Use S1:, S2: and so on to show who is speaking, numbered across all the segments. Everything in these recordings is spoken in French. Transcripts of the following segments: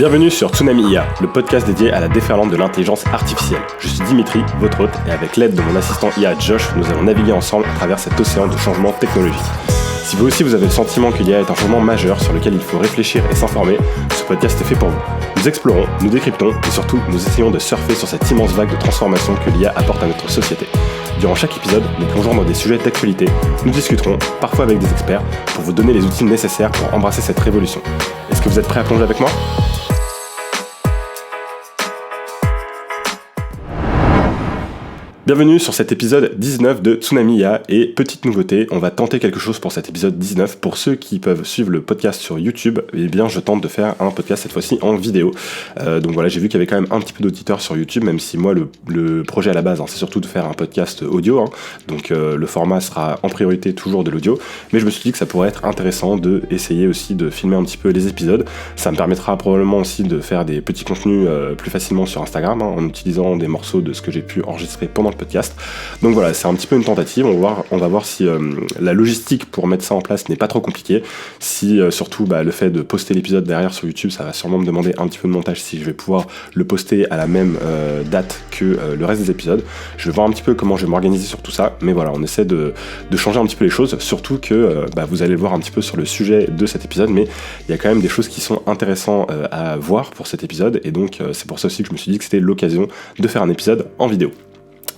S1: Bienvenue sur Tsunami IA, le podcast dédié à la déferlante de l'intelligence artificielle. Je suis Dimitri, votre hôte, et avec l'aide de mon assistant IA Josh, nous allons naviguer ensemble à travers cet océan de changements technologiques. Si vous aussi vous avez le sentiment que l'IA est un changement majeur sur lequel il faut réfléchir et s'informer, ce podcast est fait pour vous. Nous explorons, nous décryptons et surtout nous essayons de surfer sur cette immense vague de transformation que l'IA apporte à notre société. Durant chaque épisode, nous plongerons dans des sujets d'actualité, nous discuterons, parfois avec des experts, pour vous donner les outils nécessaires pour embrasser cette révolution. Est-ce que vous êtes prêts à plonger avec moi ? Bienvenue sur cet épisode 19 de Tsunami IA et petite nouveauté, on va tenter quelque chose pour cet épisode 19. Pour ceux qui peuvent suivre le podcast sur YouTube, eh bien je tente de faire un podcast cette fois-ci en vidéo. Donc voilà, j'ai vu qu'il y avait quand même un petit peu d'auditeurs sur YouTube, même si moi le projet à la base, c'est surtout de faire un podcast audio. Donc le format sera en priorité toujours de l'audio, mais je me suis dit que ça pourrait être intéressant de essayer aussi de filmer un petit peu les épisodes. Ça me permettra probablement aussi de faire des petits contenus plus facilement sur Instagram, en utilisant des morceaux de ce que j'ai pu enregistrer pendant le podcast. Donc voilà, c'est un petit peu une tentative, on va voir si la logistique pour mettre ça en place n'est pas trop compliquée, si surtout le fait de poster l'épisode derrière sur YouTube, ça va sûrement me demander un petit peu de montage, si je vais pouvoir le poster à la même date que le reste des épisodes. Je vais voir un petit peu comment je vais m'organiser sur tout ça, mais voilà, on essaie de changer un petit peu les choses, surtout que vous allez le voir un petit peu sur le sujet de cet épisode, mais il y a quand même des choses qui sont intéressantes à voir pour cet épisode, et donc c'est pour ça aussi que je me suis dit que c'était l'occasion de faire un épisode en vidéo.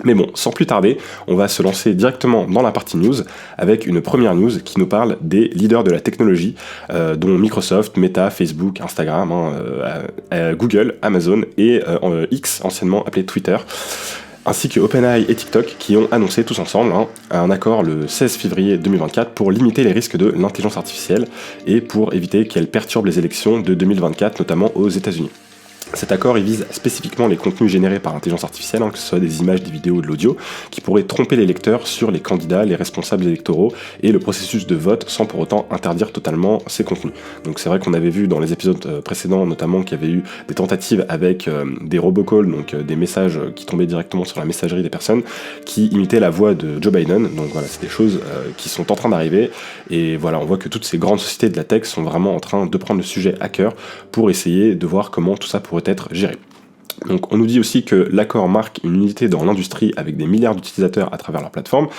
S1: Mais bon, sans plus tarder, on va se lancer directement dans la partie news avec une première news qui nous parle des leaders de la technologie, dont Microsoft, Meta, Facebook, Instagram, Google, Amazon et X, anciennement appelé Twitter, ainsi que OpenAI et TikTok qui ont annoncé tous ensemble un accord le 16 février 2024 pour limiter les risques de l'intelligence artificielle et pour éviter qu'elle perturbe les élections de 2024, notamment aux États-Unis. Cet accord il vise spécifiquement les contenus générés par intelligence artificielle, que ce soit des images, des vidéos ou de l'audio, qui pourraient tromper les lecteurs sur les candidats, les responsables électoraux et le processus de vote sans pour autant interdire totalement ces contenus. Donc c'est vrai qu'on avait vu dans les épisodes précédents notamment qu'il y avait eu des tentatives avec des robocalls, donc des messages qui tombaient directement sur la messagerie des personnes, qui imitaient la voix de Joe Biden. Donc voilà, c'est des choses qui sont en train d'arriver et voilà, on voit que toutes ces grandes sociétés de la tech sont vraiment en train de prendre le sujet à cœur pour essayer de voir comment tout ça pourrait être géré. Donc on nous dit aussi que l'accord marque une unité dans l'industrie avec des milliards d'utilisateurs à travers leur plateforme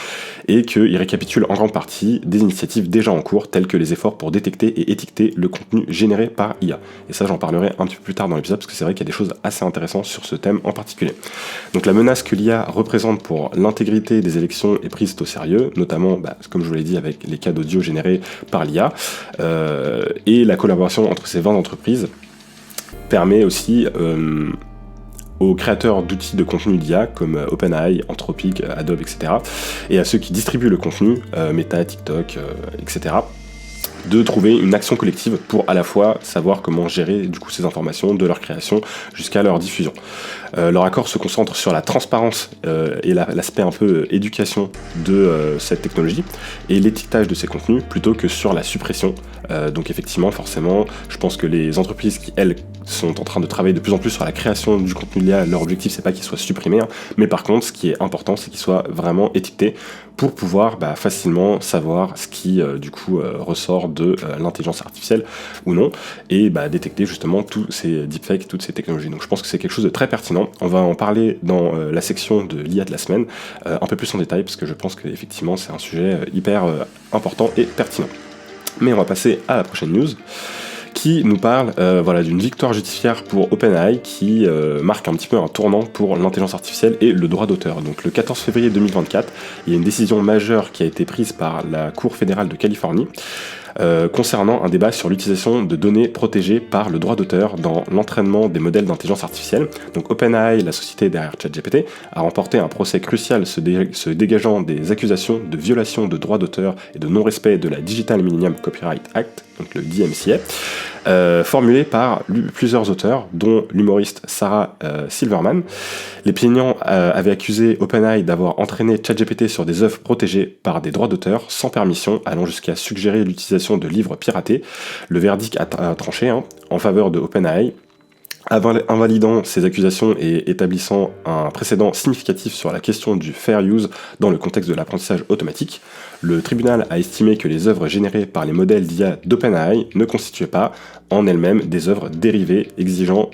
S1: et qu'il récapitule en grande partie des initiatives déjà en cours telles que les efforts pour détecter et étiqueter le contenu généré par IA. Et ça j'en parlerai un petit peu plus tard dans l'épisode parce que c'est vrai qu'il y a des choses assez intéressantes sur ce thème en particulier. Donc la menace que l'IA représente pour l'intégrité des élections est prise au sérieux, notamment comme je vous l'ai dit avec les cas d'audio générés par l'IA et la collaboration entre ces 20 entreprises permet aussi aux créateurs d'outils de contenu d'IA comme OpenAI, Anthropic, Adobe, etc. et à ceux qui distribuent le contenu, Meta, TikTok, etc. de trouver une action collective pour à la fois savoir comment gérer du coup ces informations de leur création jusqu'à leur diffusion. Leur accord se concentre sur la transparence et l'aspect un peu éducation de cette technologie et l'étiquetage de ces contenus plutôt que sur la suppression. Donc effectivement, forcément, je pense que les entreprises qui, elles, sont en train de travailler de plus en plus sur la création du contenu de l'IA, leur objectif c'est pas qu'il soit supprimé, mais par contre ce qui est important c'est qu'il soit vraiment étiqueté pour pouvoir facilement savoir ce qui ressort de l'intelligence artificielle ou non et détecter justement tous ces deepfakes, toutes ces technologies. Donc je pense que c'est quelque chose de très pertinent. On va en parler dans la section de l'IA de la semaine un peu plus en détail parce que je pense qu'effectivement c'est un sujet hyper important et pertinent. Mais on va passer à la prochaine news qui nous parle d'une victoire judiciaire pour OpenAI qui marque un petit peu un tournant pour l'intelligence artificielle et le droit d'auteur. Donc le 14 février 2024, il y a une décision majeure qui a été prise par la Cour fédérale de Californie concernant un débat sur l'utilisation de données protégées par le droit d'auteur dans l'entraînement des modèles d'intelligence artificielle. Donc OpenAI, la société derrière ChatGPT, a remporté un procès crucial se dégageant des accusations de violation de droits d'auteur et de non-respect de la Digital Millennium Copyright Act, donc le DMCA, formulé par plusieurs auteurs, dont l'humoriste Sarah Silverman. Les plaignants avaient accusé OpenAI d'avoir entraîné ChatGPT sur des œuvres protégées par des droits d'auteur sans permission, allant jusqu'à suggérer l'utilisation de livres piratés. Le verdict a tranché en faveur de OpenAI, Invalidant ces accusations et établissant un précédent significatif sur la question du fair use dans le contexte de l'apprentissage automatique, le tribunal a estimé que les œuvres générées par les modèles d'IA d'OpenAI ne constituaient pas, en elles-mêmes, des œuvres dérivées exigeant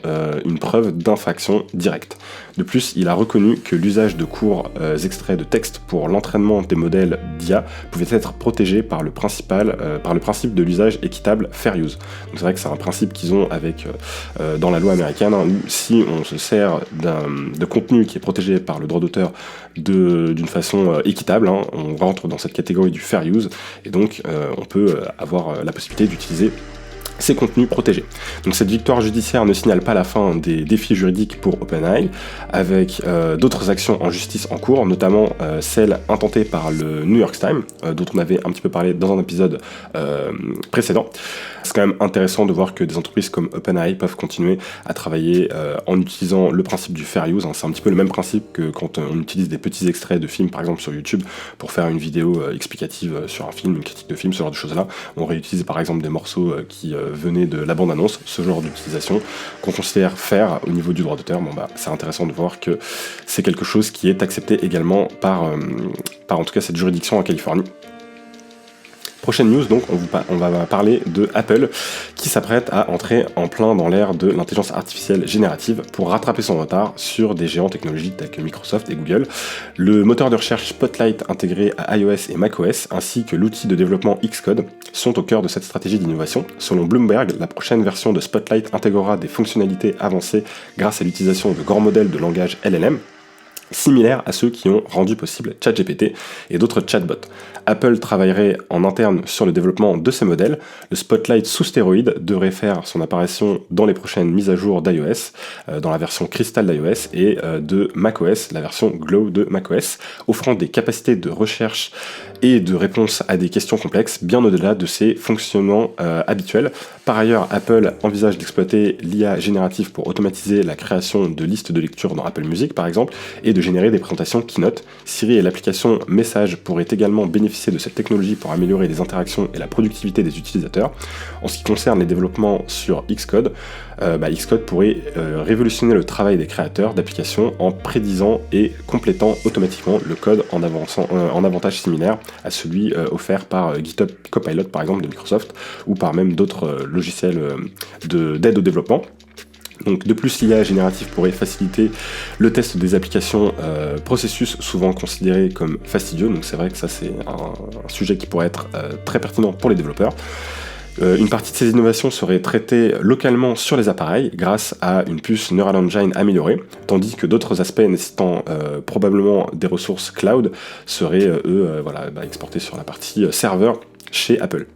S1: une preuve d'infraction directe. De plus, il a reconnu que l'usage de courts extraits de texte pour l'entraînement des modèles d'IA pouvait être protégé par le principe de l'usage équitable fair use. Donc c'est vrai que c'est un principe qu'ils ont dans la loi américaine, où si on se sert de contenu qui est protégé par le droit d'auteur d'une façon équitable, on rentre dans cette catégorie du fair use, et donc on peut avoir la possibilité d'utiliser ces contenus protégés. Donc cette victoire judiciaire ne signale pas la fin des défis juridiques pour OpenAI, avec d'autres actions en justice en cours, notamment celle intentée par le New York Times, dont on avait un petit peu parlé dans un épisode précédent. C'est quand même intéressant de voir que des entreprises comme OpenAI peuvent continuer à travailler en utilisant le principe du fair use. C'est un petit peu le même principe que quand on utilise des petits extraits de films, par exemple sur YouTube, pour faire une vidéo explicative sur un film, une critique de film, ce genre de choses-là. On réutilise par exemple des morceaux qui venaient de la bande-annonce, ce genre d'utilisation qu'on considère fair au niveau du droit d'auteur. C'est intéressant de voir que c'est quelque chose qui est accepté également par en tout cas cette juridiction en Californie. Prochaine news, donc, on va parler de Apple qui s'apprête à entrer en plein dans l'ère de l'intelligence artificielle générative pour rattraper son retard sur des géants technologiques tels que Microsoft et Google. Le moteur de recherche Spotlight intégré à iOS et macOS ainsi que l'outil de développement Xcode sont au cœur de cette stratégie d'innovation. Selon Bloomberg, la prochaine version de Spotlight intégrera des fonctionnalités avancées grâce à l'utilisation de grands modèles de langage LLM, similaires à ceux qui ont rendu possible ChatGPT et d'autres chatbots. Apple travaillerait en interne sur le développement de ces modèles. Le Spotlight sous stéroïdes devrait faire son apparition dans les prochaines mises à jour d'iOS, dans la version Crystal d'iOS et de macOS, la version Glow de macOS, offrant des capacités de recherche et de réponse à des questions complexes bien au-delà de ses fonctionnements habituels. Par ailleurs, Apple envisage d'exploiter l'IA générative pour automatiser la création de listes de lecture dans Apple Music par exemple, et de générer des présentations Keynote. Siri et l'application Message pourraient également bénéficier de cette technologie pour améliorer les interactions et la productivité des utilisateurs. En ce qui concerne les développements sur Xcode, Xcode pourrait révolutionner le travail des créateurs d'applications en prédisant et complétant automatiquement le code en avantage similaire à celui offert par GitHub Copilot par exemple de Microsoft ou par même d'autres logiciels d'aide au développement. Donc de plus, l'IA générative pourrait faciliter le test des applications, processus souvent considérés comme fastidieux, donc c'est vrai que ça c'est un sujet qui pourrait être très pertinent pour les développeurs. Une partie de ces innovations serait traitée localement sur les appareils grâce à une puce Neural Engine améliorée, tandis que d'autres aspects nécessitant probablement des ressources cloud seraient exportés sur la partie serveur chez Apple.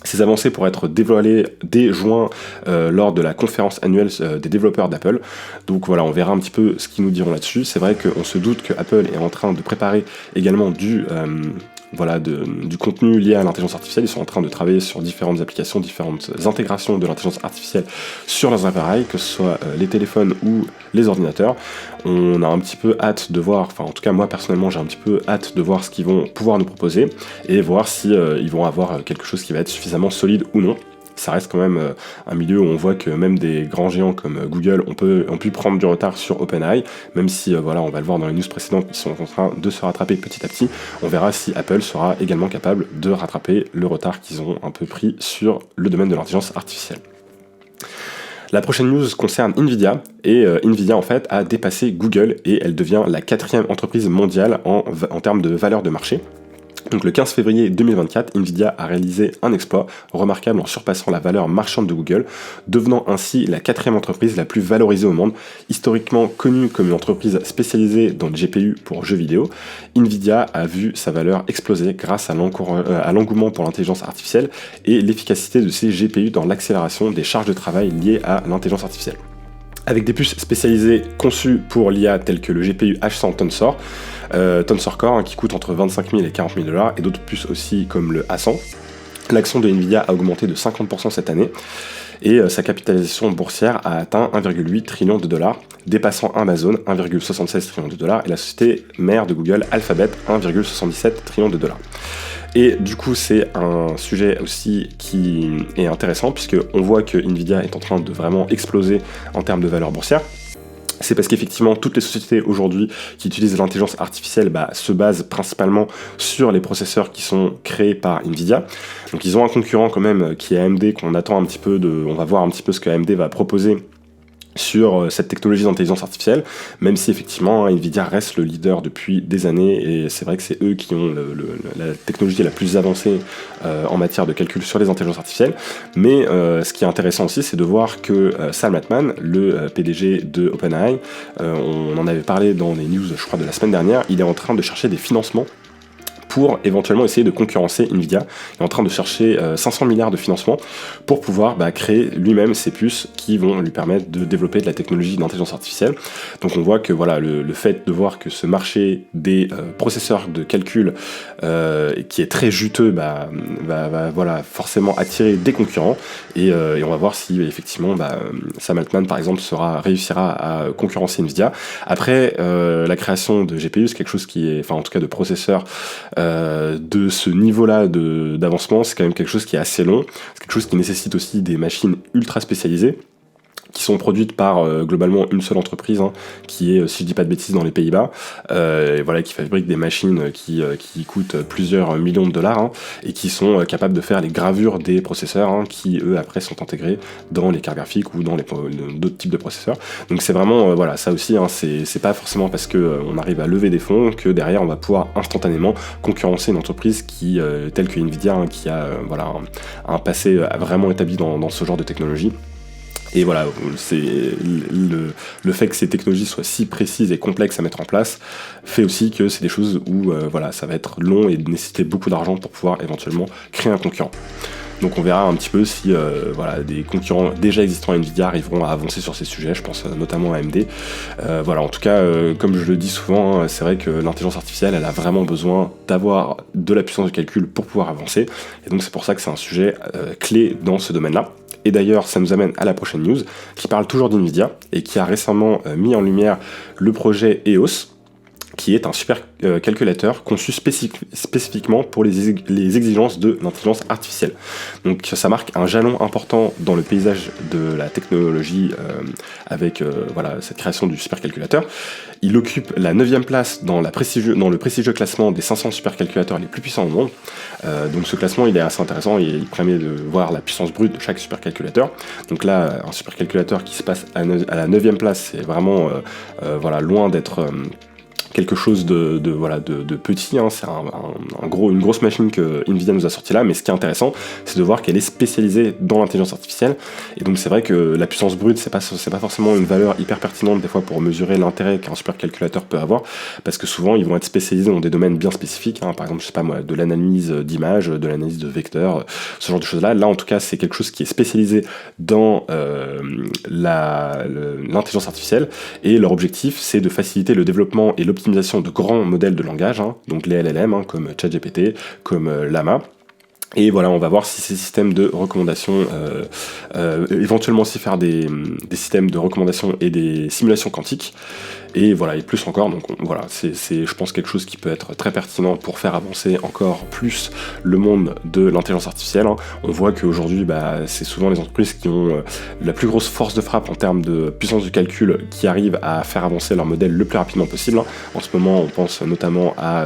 S1: Ces avancées pourraient être dévoilées dès juin lors de la conférence annuelle des développeurs d'Apple. Donc voilà, on verra un petit peu ce qu'ils nous diront là-dessus. C'est vrai qu'on se doute que Apple est en train de préparer également du contenu lié à l'intelligence artificielle. Ils sont en train de travailler sur différentes applications, différentes intégrations de l'intelligence artificielle sur leurs appareils, que ce soit les téléphones ou les ordinateurs. On a un petit peu hâte de voir, enfin en tout cas moi personnellement j'ai un petit peu hâte de voir ce qu'ils vont pouvoir nous proposer et voir si ils vont avoir quelque chose qui va être suffisamment solide ou non. Ça reste quand même un milieu où on voit que même des grands géants comme Google ont pu prendre du retard sur OpenAI, même si on va le voir dans les news précédentes, ils sont en train de se rattraper petit à petit. On verra si Apple sera également capable de rattraper le retard qu'ils ont un peu pris sur le domaine de l'intelligence artificielle. La prochaine news concerne Nvidia, et Nvidia en fait a dépassé Google et elle devient la 4e entreprise mondiale en termes de valeur de marché. Donc le 15 février 2024, Nvidia a réalisé un exploit remarquable en surpassant la valeur marchande de Google, devenant ainsi la 4e entreprise la plus valorisée au monde. Historiquement connue comme une entreprise spécialisée dans les GPU pour jeux vidéo, Nvidia a vu sa valeur exploser grâce à l'engouement pour l'intelligence artificielle et l'efficacité de ces GPU dans l'accélération des charges de travail liées à l'intelligence artificielle. Avec des puces spécialisées conçues pour l'IA telles que le GPU H100 Tensor Core qui coûte entre 25 000 et 40 000 $, et d'autres puces aussi comme le A100, l'action de Nvidia a augmenté de 50% cette année. et sa capitalisation boursière a atteint 1,8 trillion de dollars, dépassant Amazon 1,76 trillion de dollars et la société mère de Google Alphabet 1,77 trillion de dollars. Et du coup, c'est un sujet aussi qui est intéressant puisque on voit que Nvidia est en train de vraiment exploser en termes de valeur boursière. C'est parce qu'effectivement, toutes les sociétés aujourd'hui qui utilisent l'intelligence artificielle se basent principalement sur les processeurs qui sont créés par Nvidia. Donc ils ont un concurrent quand même qui est AMD, qu'on attend un petit peu on va voir un petit peu ce que AMD va proposer sur cette technologie d'intelligence artificielle, même si effectivement Nvidia reste le leader depuis des années, et c'est vrai que c'est eux qui ont la technologie la plus avancée en matière de calcul sur les intelligences artificielles. Mais ce qui est intéressant aussi, c'est de voir que Sam Altman, le PDG de OpenAI, on en avait parlé dans les news, je crois, de la semaine dernière, il est en train de chercher des financements pour éventuellement essayer de concurrencer Nvidia. Il est en train de chercher 500 milliards de financement pour pouvoir créer lui-même ces puces qui vont lui permettre de développer de la technologie d'intelligence artificielle. Donc on voit que voilà, le fait de voir que ce marché des processeurs de calcul qui est très juteux va voilà, forcément attirer des concurrents, et on va voir si effectivement Sam Altman par exemple réussira à concurrencer Nvidia. Après la création de GPU, c'est quelque chose qui est, enfin en tout cas de processeurs de ce niveau-là d'avancement, c'est quand même quelque chose qui est assez long, c'est quelque chose qui nécessite aussi des machines ultra spécialisées, qui sont produites par globalement une seule entreprise, qui est, si je dis pas de bêtises, dans les Pays-Bas, et voilà, qui fabrique des machines qui coûtent plusieurs millions de dollars, et qui sont capables de faire les gravures des processeurs, qui eux après sont intégrés dans les cartes graphiques ou dans d'autres types de processeurs. Donc c'est vraiment voilà, ça aussi, c'est pas forcément parce que on arrive à lever des fonds que derrière on va pouvoir instantanément concurrencer une entreprise qui telle que Nvidia, qui a voilà un passé vraiment établi dans ce genre de technologie. Et voilà, c'est le fait que ces technologies soient si précises et complexes à mettre en place fait aussi que c'est des choses où voilà, ça va être long et nécessiter beaucoup d'argent pour pouvoir éventuellement créer un concurrent. Donc on verra un petit peu si voilà, des concurrents déjà existants à Nvidia arriveront à avancer sur ces sujets, je pense notamment à AMD. Voilà, en tout cas, comme je le dis souvent, c'est vrai que l'intelligence artificielle, elle a vraiment besoin d'avoir de la puissance de calcul pour pouvoir avancer, et donc c'est pour ça que c'est un sujet clé dans ce domaine-là. Et d'ailleurs, ça nous amène à la prochaine news, qui parle toujours d'Nvidia, et qui a récemment mis en lumière le projet EOS, qui est un super calculateur conçu spécifiquement pour les exigences de l'intelligence artificielle. Donc ça marque un jalon important dans le paysage de la technologie avec voilà, cette création du supercalculateur. Il occupe la 9e place dans le prestigieux classement des 500 supercalculateurs les plus puissants au monde. Donc ce classement, il est assez intéressant, et il permet de voir la puissance brute de chaque supercalculateur. Donc là, un supercalculateur qui se passe à la 9e place, c'est vraiment voilà, loin d'être quelque chose de petit, c'est une grosse machine que Nvidia nous a sorti là, mais ce qui est intéressant, c'est de voir qu'elle est spécialisée dans l'intelligence artificielle, et donc c'est vrai que la puissance brute, c'est pas forcément une valeur hyper pertinente des fois pour mesurer l'intérêt qu'un supercalculateur peut avoir, parce que souvent ils vont être spécialisés dans des domaines bien spécifiques, par exemple, je sais pas moi, de l'analyse d'images, de l'analyse de vecteurs, ce genre de choses là. Là en tout cas, c'est quelque chose qui est spécialisé dans l'intelligence artificielle, et leur objectif, c'est de faciliter le développement et l'optimisation de grands modèles de langage, donc les LLM, comme ChatGPT, comme Llama. Et voilà, on va voir si ces systèmes de recommandation, éventuellement aussi faire des systèmes de recommandation et des simulations quantiques, et voilà, et plus encore. Donc voilà, c'est je pense quelque chose qui peut être très pertinent pour faire avancer encore plus le monde de l'intelligence artificielle. On voit qu'aujourd'hui, c'est souvent les entreprises qui ont la plus grosse force de frappe en termes de puissance du calcul qui arrivent à faire avancer leur modèle le plus rapidement possible. En ce moment, on pense notamment à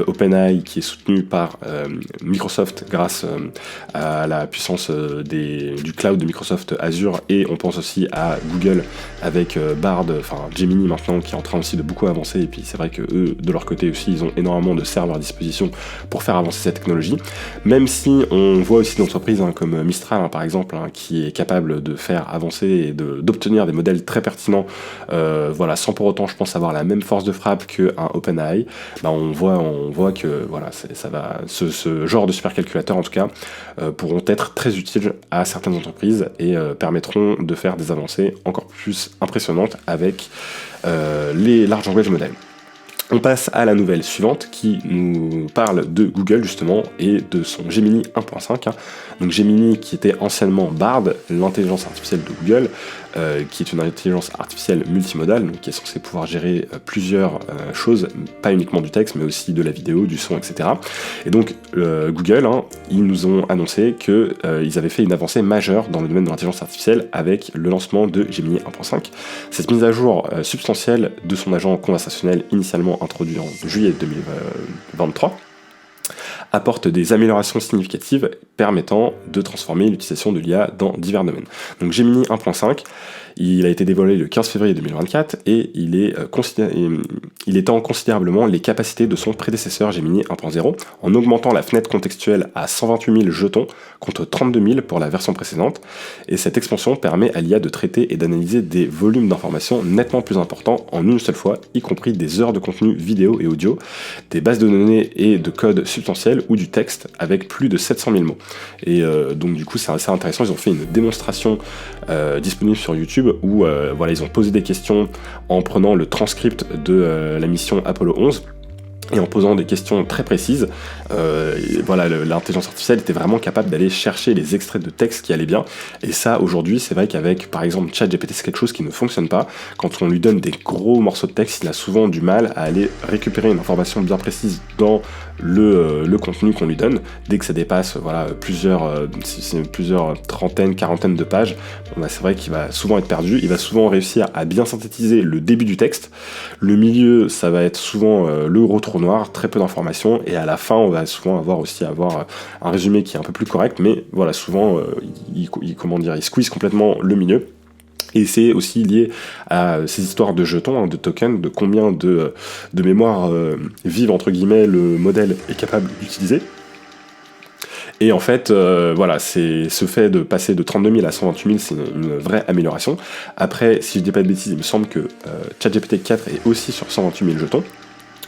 S1: OpenAI, qui est soutenu par Microsoft grâce à la puissance du cloud de Microsoft Azure, et on pense aussi à Google avec Bard, enfin Gemini maintenant, qui est en train aussi de beaucoup avancer, et puis c'est vrai que eux, de leur côté aussi, ils ont énormément de serveurs à disposition pour faire avancer cette technologie, même si on voit aussi d'entreprises comme Mistral, par exemple, qui est capable de faire avancer et d'obtenir des modèles très pertinents, voilà, sans pour autant, je pense, avoir la même force de frappe qu'un OpenAI. On voit que voilà, ce genre de supercalculateur, en tout cas, pourront être très utiles à certaines entreprises, et permettront de faire des avancées encore plus impressionnantes avec les large language models. On passe à la nouvelle suivante qui nous parle de Google justement et de son Gemini 1.5. Donc Gemini qui était anciennement Bard, l'intelligence artificielle de Google, qui est une intelligence artificielle multimodale, donc qui est censée pouvoir gérer plusieurs choses, pas uniquement du texte mais aussi de la vidéo, du son, etc. Et donc Google, ils nous ont annoncé qu'ils avaient fait une avancée majeure dans le domaine de l'intelligence artificielle avec le lancement de Gemini 1.5. Cette mise à jour substantielle de son agent conversationnel initialement introduit en juillet 2023 apporte des améliorations significatives permettant de transformer l'utilisation de l'IA dans divers domaines. Donc Gemini 1.5, il a été dévoilé le 15 février 2024 et il étend considérablement les capacités de son prédécesseur Gemini 1.0 en augmentant la fenêtre contextuelle à 128 000 jetons contre 32 000 pour la version précédente. Et cette expansion permet à l'IA de traiter et d'analyser des volumes d'informations nettement plus importants en une seule fois, y compris des heures de contenu vidéo et audio, des bases de données et de code substantiels ou du texte avec plus de 700 000 mots. Et donc du coup c'est assez intéressant, ils ont fait une démonstration disponible sur YouTube où voilà, ils ont posé des questions en prenant le transcript de la mission Apollo 11 et en posant des questions très précises. Voilà, l'intelligence artificielle était vraiment capable d'aller chercher les extraits de texte qui allaient bien, et ça aujourd'hui c'est vrai qu'avec par exemple ChatGPT c'est quelque chose qui ne fonctionne pas. Quand on lui donne des gros morceaux de texte, il a souvent du mal à aller récupérer une information bien précise dans le contenu qu'on lui donne. Dès que ça dépasse voilà, plusieurs trentaines, quarantaines de pages, bon, bah, c'est vrai qu'il va souvent être perdu. Il va souvent réussir à bien synthétiser le début du texte, le milieu ça va être souvent le gros trou noir, très peu d'informations, et à la fin on va souvent avoir un résumé qui est un peu plus correct, mais voilà, souvent il squeeze complètement le milieu. Et c'est aussi lié à ces histoires de jetons, de tokens, de combien de mémoire vive entre guillemets le modèle est capable d'utiliser. Et en fait, voilà, ce fait de passer de 32 000 à 128 000, c'est une vraie amélioration. Après, si je dis pas de bêtises, il me semble que ChatGPT 4 est aussi sur 128 000 jetons.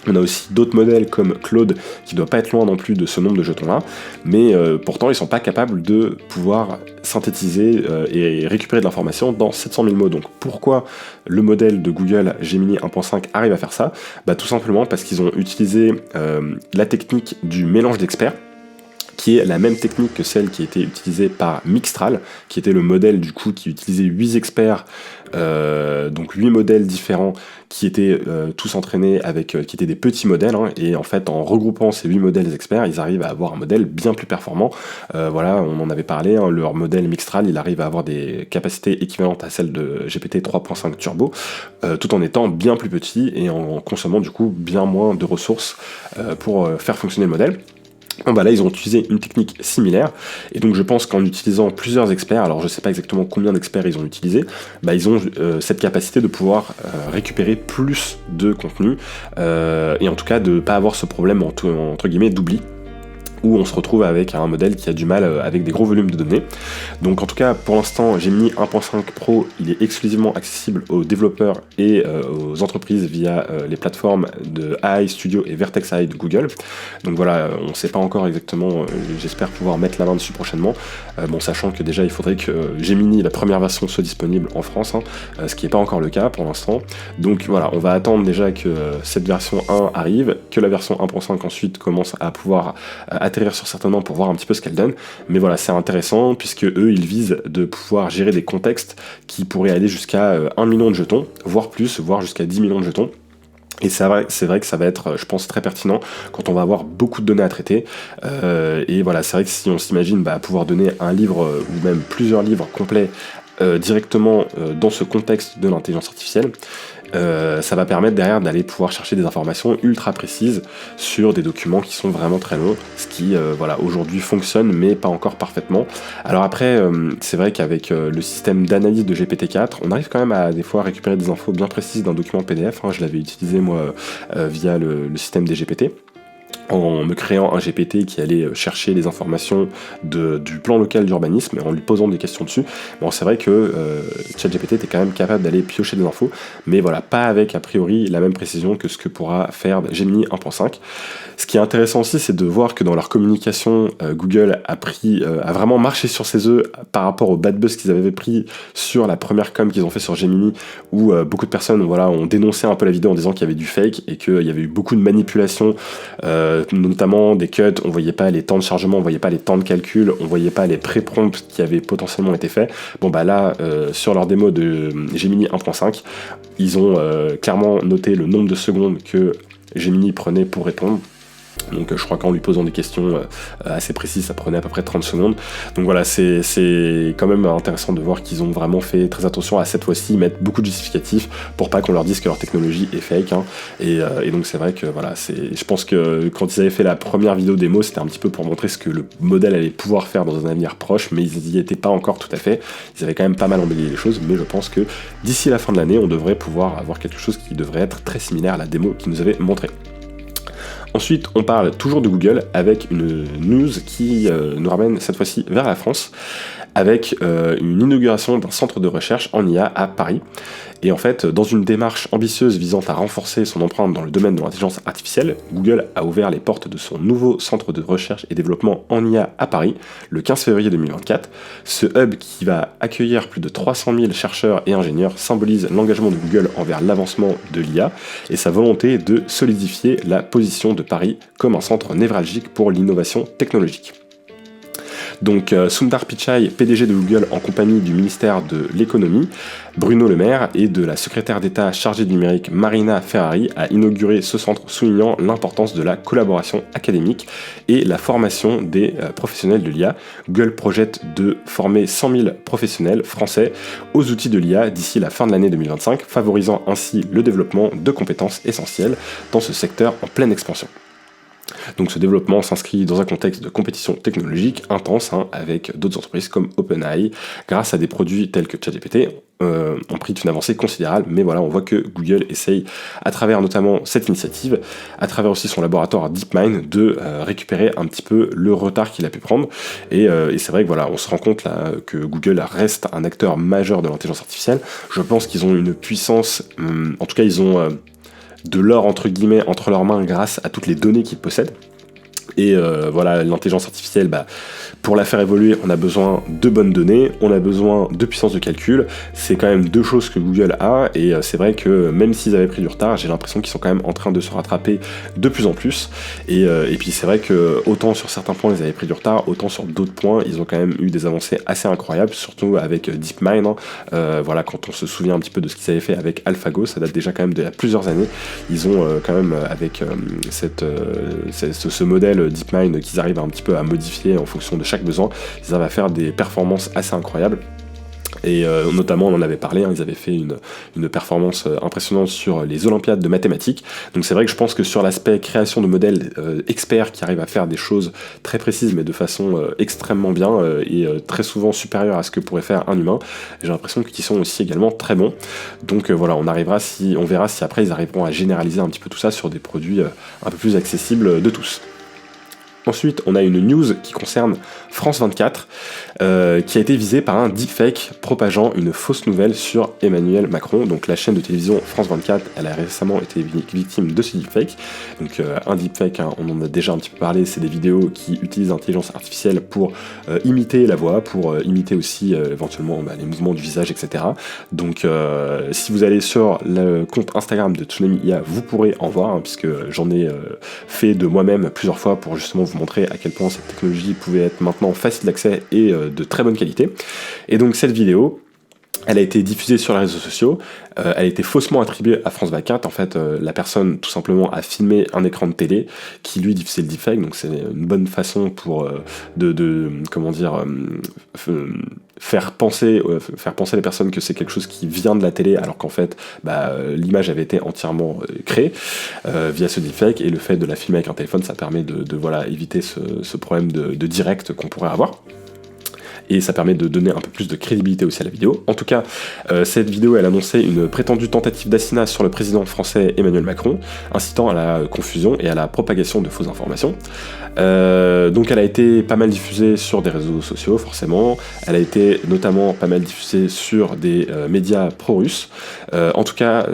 S1: On a aussi d'autres modèles comme Claude qui ne doit pas être loin non plus de ce nombre de jetons-là, mais pourtant ils ne sont pas capables de pouvoir synthétiser et récupérer de l'information dans 700 000 mots. Donc pourquoi le modèle de Google Gemini 1.5 arrive à faire ça ? Bah, tout simplement parce qu'ils ont utilisé la technique du mélange d'experts, qui est la même technique que celle qui a été utilisée par Mixtral, qui était le modèle du coup qui utilisait 8 experts, donc 8 modèles différents qui étaient tous entraînés avec, qui étaient des petits modèles, et en fait en regroupant ces 8 modèles experts, ils arrivent à avoir un modèle bien plus performant. Voilà, on en avait parlé, leur modèle Mixtral, il arrive à avoir des capacités équivalentes à celles de GPT 3.5 Turbo, tout en étant bien plus petit et en consommant du coup bien moins de ressources pour faire fonctionner le modèle. Bon bah là ils ont utilisé une technique similaire, et donc je pense qu'en utilisant plusieurs experts, alors je sais pas exactement combien d'experts ils ont utilisé, bah ils ont cette capacité de pouvoir récupérer plus de contenu, et en tout cas de pas avoir ce problème entre guillemets d'oubli, où on se retrouve avec un modèle qui a du mal avec des gros volumes de données. Donc en tout cas pour l'instant Gemini 1.5 Pro il est exclusivement accessible aux développeurs et aux entreprises via les plateformes de AI Studio et Vertex AI de Google. Donc voilà, on ne sait pas encore exactement, j'espère pouvoir mettre la main dessus prochainement, bon sachant que déjà il faudrait que Gemini la première version soit disponible en France, ce qui n'est pas encore le cas pour l'instant. Donc voilà, on va attendre déjà que cette version 1 arrive, que la version 1.5 ensuite commence à pouvoir atterrir sur certains noms pour voir un petit peu ce qu'elle donne. Mais voilà, c'est intéressant puisque eux ils visent de pouvoir gérer des contextes qui pourraient aller jusqu'à 1 million de jetons, voire plus, voire jusqu'à 10 millions de jetons. Et c'est vrai que ça va être, je pense, très pertinent quand on va avoir beaucoup de données à traiter. Et voilà, c'est vrai que si on s'imagine pouvoir donner un livre ou même plusieurs livres complets directement dans ce contexte de l'intelligence artificielle, ça va permettre derrière d'aller pouvoir chercher des informations ultra précises sur des documents qui sont vraiment très longs, ce qui voilà, aujourd'hui fonctionne mais pas encore parfaitement. Alors après c'est vrai qu'avec le système d'analyse de GPT-4 on arrive quand même à des fois récupérer des infos bien précises d'un document PDF, je l'avais utilisé moi via le système des GPT. en me créant un GPT qui allait chercher les informations du plan local d'urbanisme et en lui posant des questions dessus. Bon, c'est vrai que ChatGPT était quand même capable d'aller piocher des infos, mais voilà, pas avec a priori la même précision que ce que pourra faire Gemini 1.5. Ce qui est intéressant aussi, c'est de voir que dans leur communication, Google a vraiment marché sur ses œufs par rapport au bad buzz qu'ils avaient pris sur la première com qu'ils ont fait sur Gemini, où beaucoup de personnes ont dénoncé un peu la vidéo en disant qu'il y avait du fake et qu'il y avait eu beaucoup de manipulations, notamment des cuts, on voyait pas les temps de chargement, on voyait pas les temps de calcul, on voyait pas les pré-prompts qui avaient potentiellement été faits. Bon bah là, sur leur démo de Gemini 1.5, ils ont clairement noté le nombre de secondes que Gemini prenait pour répondre. Donc je crois qu'en lui posant des questions assez précises, ça prenait à peu près 30 secondes. Donc voilà, c'est quand même intéressant de voir qu'ils ont vraiment fait très attention à cette fois-ci, mettre beaucoup de justificatifs pour pas qu'on leur dise que leur technologie est fake. Hein. Et donc c'est vrai que voilà, je pense que quand ils avaient fait la première vidéo démo, c'était un petit peu pour montrer ce que le modèle allait pouvoir faire dans un avenir proche, mais ils n'y étaient pas encore tout à fait. Ils avaient quand même pas mal embelli les choses, mais je pense que d'ici la fin de l'année, on devrait pouvoir avoir quelque chose qui devrait être très similaire à la démo qu'ils nous avaient montré. Ensuite, on parle toujours de Google avec une news qui nous ramène cette fois-ci vers la France, avec une inauguration d'un centre de recherche en IA à Paris. Et en fait, dans une démarche ambitieuse visant à renforcer son empreinte dans le domaine de l'intelligence artificielle, Google a ouvert les portes de son nouveau centre de recherche et développement en IA à Paris, le 15 février 2024. Ce hub qui va accueillir plus de 300 000 chercheurs et ingénieurs symbolise l'engagement de Google envers l'avancement de l'IA et sa volonté de solidifier la position de Paris comme un centre névralgique pour l'innovation technologique. Donc Sundar Pichai, PDG de Google en compagnie du ministère de l'économie, Bruno Le Maire et de la secrétaire d'État chargée du numérique Marina Ferrari a inauguré ce centre soulignant l'importance de la collaboration académique et la formation des professionnels de l'IA. Google projette de former 100 000 professionnels français aux outils de l'IA d'ici la fin de l'année 2025, favorisant ainsi le développement de compétences essentielles dans ce secteur en pleine expansion. Donc ce développement s'inscrit dans un contexte de compétition technologique intense avec d'autres entreprises comme OpenAI, grâce à des produits tels que ChatGPT, ont pris une avancée considérable, mais voilà, on voit que Google essaye, à travers notamment cette initiative, à travers aussi son laboratoire DeepMind, de récupérer un petit peu le retard qu'il a pu prendre, et c'est vrai que voilà, on se rend compte là que Google reste un acteur majeur de l'intelligence artificielle. Je pense qu'ils ont une puissance, en tout cas ils ont de l'or entre guillemets entre leurs mains grâce à toutes les données qu'ils possèdent. Et voilà, l'intelligence artificielle, pour la faire évoluer, on a besoin de bonnes données, on a besoin de puissance de calcul. C'est quand même deux choses que Google a, et c'est vrai que même s'ils avaient pris du retard, j'ai l'impression qu'ils sont quand même en train de se rattraper de plus en plus. Et puis c'est vrai que autant sur certains points ils avaient pris du retard, autant sur d'autres points ils ont quand même eu des avancées assez incroyables, surtout avec DeepMind. Voilà, quand on se souvient un petit peu de ce qu'ils avaient fait avec AlphaGo, ça date déjà quand même d'il y a plusieurs années. Ils ont quand même avec ce modèle DeepMind qu'ils arrivent un petit peu à modifier en fonction de chaque besoin, ils arrivent à faire des performances assez incroyables. Et notamment, on en avait parlé, ils avaient fait une performance impressionnante sur les Olympiades de mathématiques. Donc c'est vrai que je pense que sur l'aspect création de modèles experts qui arrivent à faire des choses très précises, mais de façon extrêmement bien et très souvent supérieure à ce que pourrait faire un humain, j'ai l'impression qu'ils sont aussi également très bons. Donc voilà, on verra si après ils arriveront à généraliser un petit peu tout ça sur des produits un peu plus accessibles de tous. Ensuite, on a une news qui concerne France 24, qui a été visée par un deepfake propageant une fausse nouvelle sur Emmanuel Macron. Donc la chaîne de télévision France 24, elle a récemment été victime de ce deepfake. Donc un deepfake, on en a déjà un petit peu parlé, c'est des vidéos qui utilisent l'intelligence artificielle pour imiter la voix, pour imiter aussi éventuellement les mouvements du visage, etc. Donc si vous allez sur le compte Instagram de Tsunami IA, vous pourrez en voir, puisque j'en ai fait de moi-même plusieurs fois pour justement vous montrer à quel point cette technologie pouvait être maintenant facile d'accès et de très bonne qualité. Et donc cette vidéo, elle a été diffusée sur les réseaux sociaux, elle a été faussement attribuée à France 24. En fait, la personne tout simplement a filmé un écran de télé qui lui diffusait le deepfake, donc c'est une bonne façon pour faire penser les personnes que c'est quelque chose qui vient de la télé, alors qu'en fait l'image avait été entièrement créée via ce deepfake, et le fait de la filmer avec un téléphone, ça permet de éviter ce problème de direct qu'on pourrait avoir. et ça permet de donner un peu plus de crédibilité aussi à la vidéo. En tout cas, cette vidéo, elle annonçait une prétendue tentative d'assassinat sur le président français Emmanuel Macron, incitant à la confusion et à la propagation de fausses informations. Donc elle a été pas mal diffusée sur des réseaux sociaux, forcément. Elle a été notamment pas mal diffusée sur des médias pro-russes. En tout cas,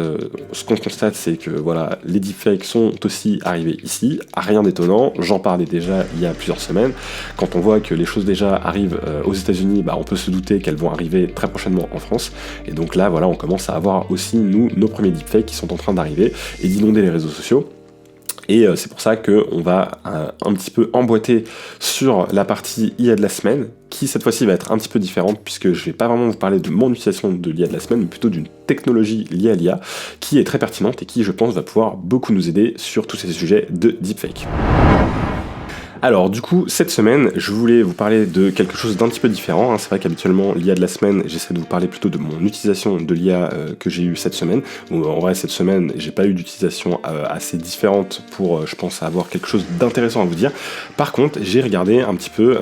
S1: ce qu'on constate, c'est que voilà, les deepfakes sont aussi arrivés ici. Rien d'étonnant, j'en parlais déjà il y a plusieurs semaines. Quand on voit que les choses déjà arrivent aux États-Unis, on peut se douter qu'elles vont arriver très prochainement en France. Et donc là, voilà, on commence à avoir aussi, nous, nos premiers deepfakes qui sont en train d'arriver et d'inonder les réseaux sociaux. Et c'est pour ça qu'on va un petit peu emboîter sur la partie IA de la semaine, qui cette fois-ci va être un petit peu différente, puisque je vais pas vraiment vous parler de mon utilisation de l'IA de la semaine, mais plutôt d'une technologie liée à l'IA, qui est très pertinente et qui, je pense, va pouvoir beaucoup nous aider sur tous ces sujets de deepfake. Alors du coup, cette semaine, je voulais vous parler de quelque chose d'un petit peu différent. C'est vrai qu'habituellement, l'IA de la semaine, j'essaie de vous parler plutôt de mon utilisation de l'IA que j'ai eue cette semaine. En vrai, cette semaine, j'ai pas eu d'utilisation assez différente pour, je pense, avoir quelque chose d'intéressant à vous dire. Par contre, j'ai regardé un petit peu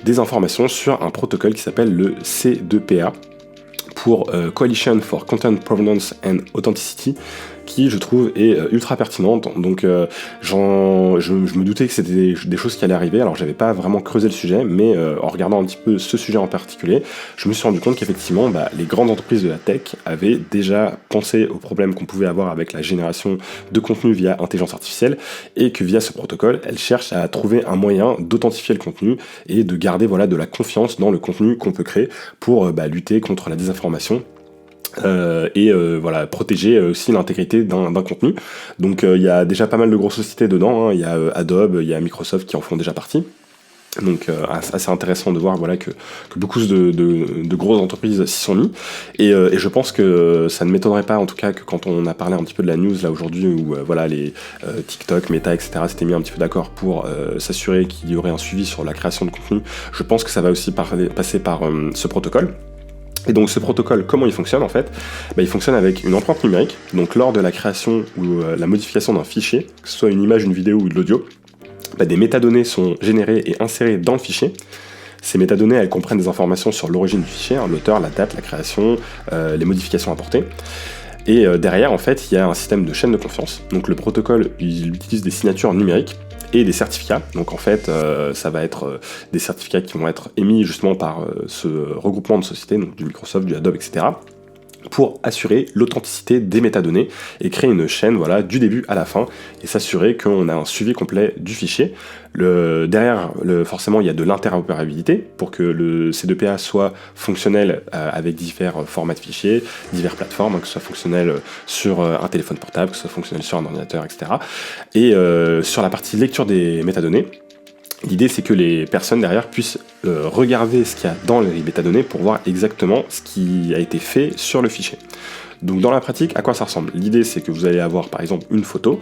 S1: des informations sur un protocole qui s'appelle le C2PA, pour Coalition for Content Provenance and Authenticity, qui je trouve est ultra pertinente. Donc je me doutais que c'était des choses qui allaient arriver, alors j'avais pas vraiment creusé le sujet, mais en regardant un petit peu ce sujet en particulier, je me suis rendu compte qu'effectivement les grandes entreprises de la tech avaient déjà pensé aux problèmes qu'on pouvait avoir avec la génération de contenu via intelligence artificielle, et que via ce protocole, elles cherchent à trouver un moyen d'authentifier le contenu et de garder de la confiance dans le contenu qu'on peut créer pour lutter contre la désinformation. Protéger aussi l'intégrité d'un contenu. Donc il y a déjà pas mal de grosses sociétés dedans, il y a Adobe, il y a Microsoft qui en font déjà partie. Donc assez intéressant de voir que beaucoup de grosses entreprises s'y sont mis, et je pense que ça ne m'étonnerait pas, en tout cas, que quand on a parlé un petit peu de la news là aujourd'hui, où les TikTok, Meta, etc. s'étaient mis un petit peu d'accord pour s'assurer qu'il y aurait un suivi sur la création de contenu. Je pense que ça va aussi passer par ce protocole. Et donc ce protocole, comment il fonctionne en fait ? Il fonctionne avec une empreinte numérique. Donc lors de la création ou la modification d'un fichier, que ce soit une image, une vidéo ou de l'audio, des métadonnées sont générées et insérées dans le fichier. Ces métadonnées, elles comprennent des informations sur l'origine du fichier, l'auteur, la date, la création, les modifications apportées. Et derrière, en fait, il y a un système de chaîne de confiance. Donc le protocole, il utilise des signatures numériques et des certificats. Donc en fait, ça va être des certificats qui vont être émis justement par ce regroupement de sociétés, donc du Microsoft, du Adobe, etc., pour assurer l'authenticité des métadonnées et créer une chaîne du début à la fin et s'assurer qu'on a un suivi complet du fichier. Forcément, il y a de l'interopérabilité pour que le C2PA soit fonctionnel avec divers formats de fichiers, diverses plateformes, que ce soit fonctionnel sur un téléphone portable, que ce soit fonctionnel sur un ordinateur, etc. Et sur la partie lecture des métadonnées, l'idée, c'est que les personnes derrière puissent regarder ce qu'il y a dans les métadonnées pour voir exactement ce qui a été fait sur le fichier. Donc dans la pratique, à quoi ça ressemble ? L'idée, c'est que vous allez avoir par exemple une photo.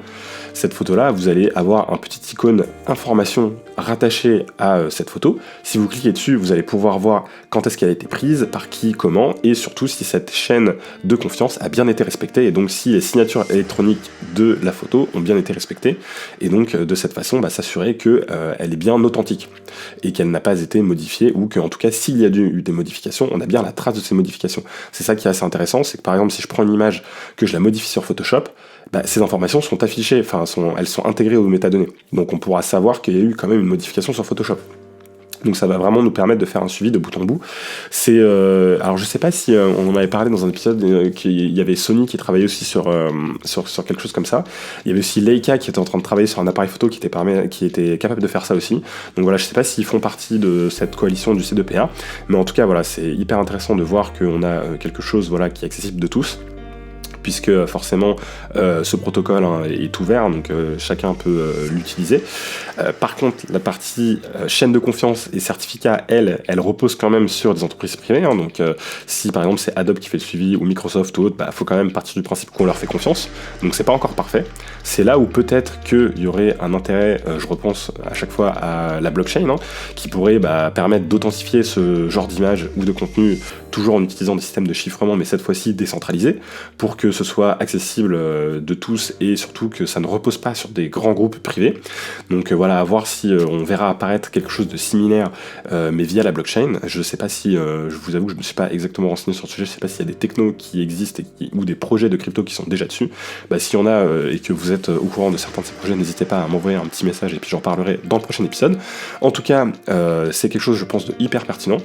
S1: Cette photo-là, vous allez avoir un petit icône information rattaché à cette photo. Si vous cliquez dessus, vous allez pouvoir voir quand est-ce qu'elle a été prise, par qui, comment, et surtout si cette chaîne de confiance a bien été respectée, et donc si les signatures électroniques de la photo ont bien été respectées, et donc de cette façon, s'assurer qu'elle est bien authentique, et qu'elle n'a pas été modifiée, ou qu'en tout cas, s'il y a eu des modifications, on a bien la trace de ces modifications. C'est ça qui est assez intéressant, c'est que par exemple, si je prends une image, que je la modifie sur Photoshop, ces informations sont affichées, elles sont intégrées aux métadonnées. Donc on pourra savoir qu'il y a eu quand même une modification sur Photoshop. Donc ça va vraiment nous permettre de faire un suivi de bout en bout. Alors je sais pas si on en avait parlé dans un épisode, qu'il y avait Sony qui travaillait aussi sur quelque chose comme ça. Il y avait aussi Leica qui était en train de travailler sur un appareil photo qui était capable de faire ça aussi. Donc voilà, je sais pas s'ils font partie de cette coalition du C2PA, mais en tout cas c'est hyper intéressant de voir qu'on a quelque chose qui est accessible de tous, puisque forcément ce protocole est ouvert, donc chacun peut l'utiliser. Par contre, la partie chaîne de confiance et certificat, elle repose quand même sur des entreprises privées, donc si par exemple c'est Adobe qui fait le suivi, ou Microsoft ou autre, faut quand même partir du principe qu'on leur fait confiance, donc c'est pas encore parfait. C'est là où peut-être qu'il y aurait un intérêt, je repense à chaque fois à la blockchain, qui pourrait permettre d'authentifier ce genre d'image ou de contenu toujours en utilisant des systèmes de chiffrement, mais cette fois-ci décentralisés, pour que ce soit accessible de tous et surtout que ça ne repose pas sur des grands groupes privés. Donc voilà, à voir si on verra apparaître quelque chose de similaire, mais via la blockchain. Je sais pas si, je vous avoue que je me suis pas exactement renseigné sur le sujet, je sais pas s'il y a des technos qui existent ou des projets de crypto qui sont déjà dessus. S'il y en a et que vous êtes au courant de certains de ces projets, n'hésitez pas à m'envoyer un petit message et puis j'en parlerai dans le prochain épisode. En tout cas, c'est quelque chose, je pense, de hyper pertinent.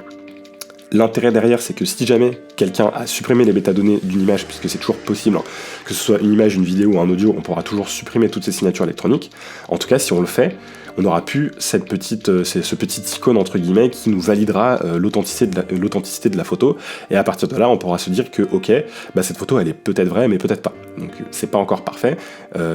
S1: L'intérêt derrière, c'est que si jamais quelqu'un a supprimé les métadonnées d'une image, puisque c'est toujours possible, hein, que ce soit une image, une vidéo ou un audio, on pourra toujours supprimer toutes ces signatures électroniques. En tout cas, si on le fait, on n'aura plus ce petit icône entre guillemets qui nous validera l'authenticité de la photo, et à partir de là, on pourra se dire que ok, cette photo elle est peut-être vraie, mais peut-être pas. Donc c'est pas encore parfait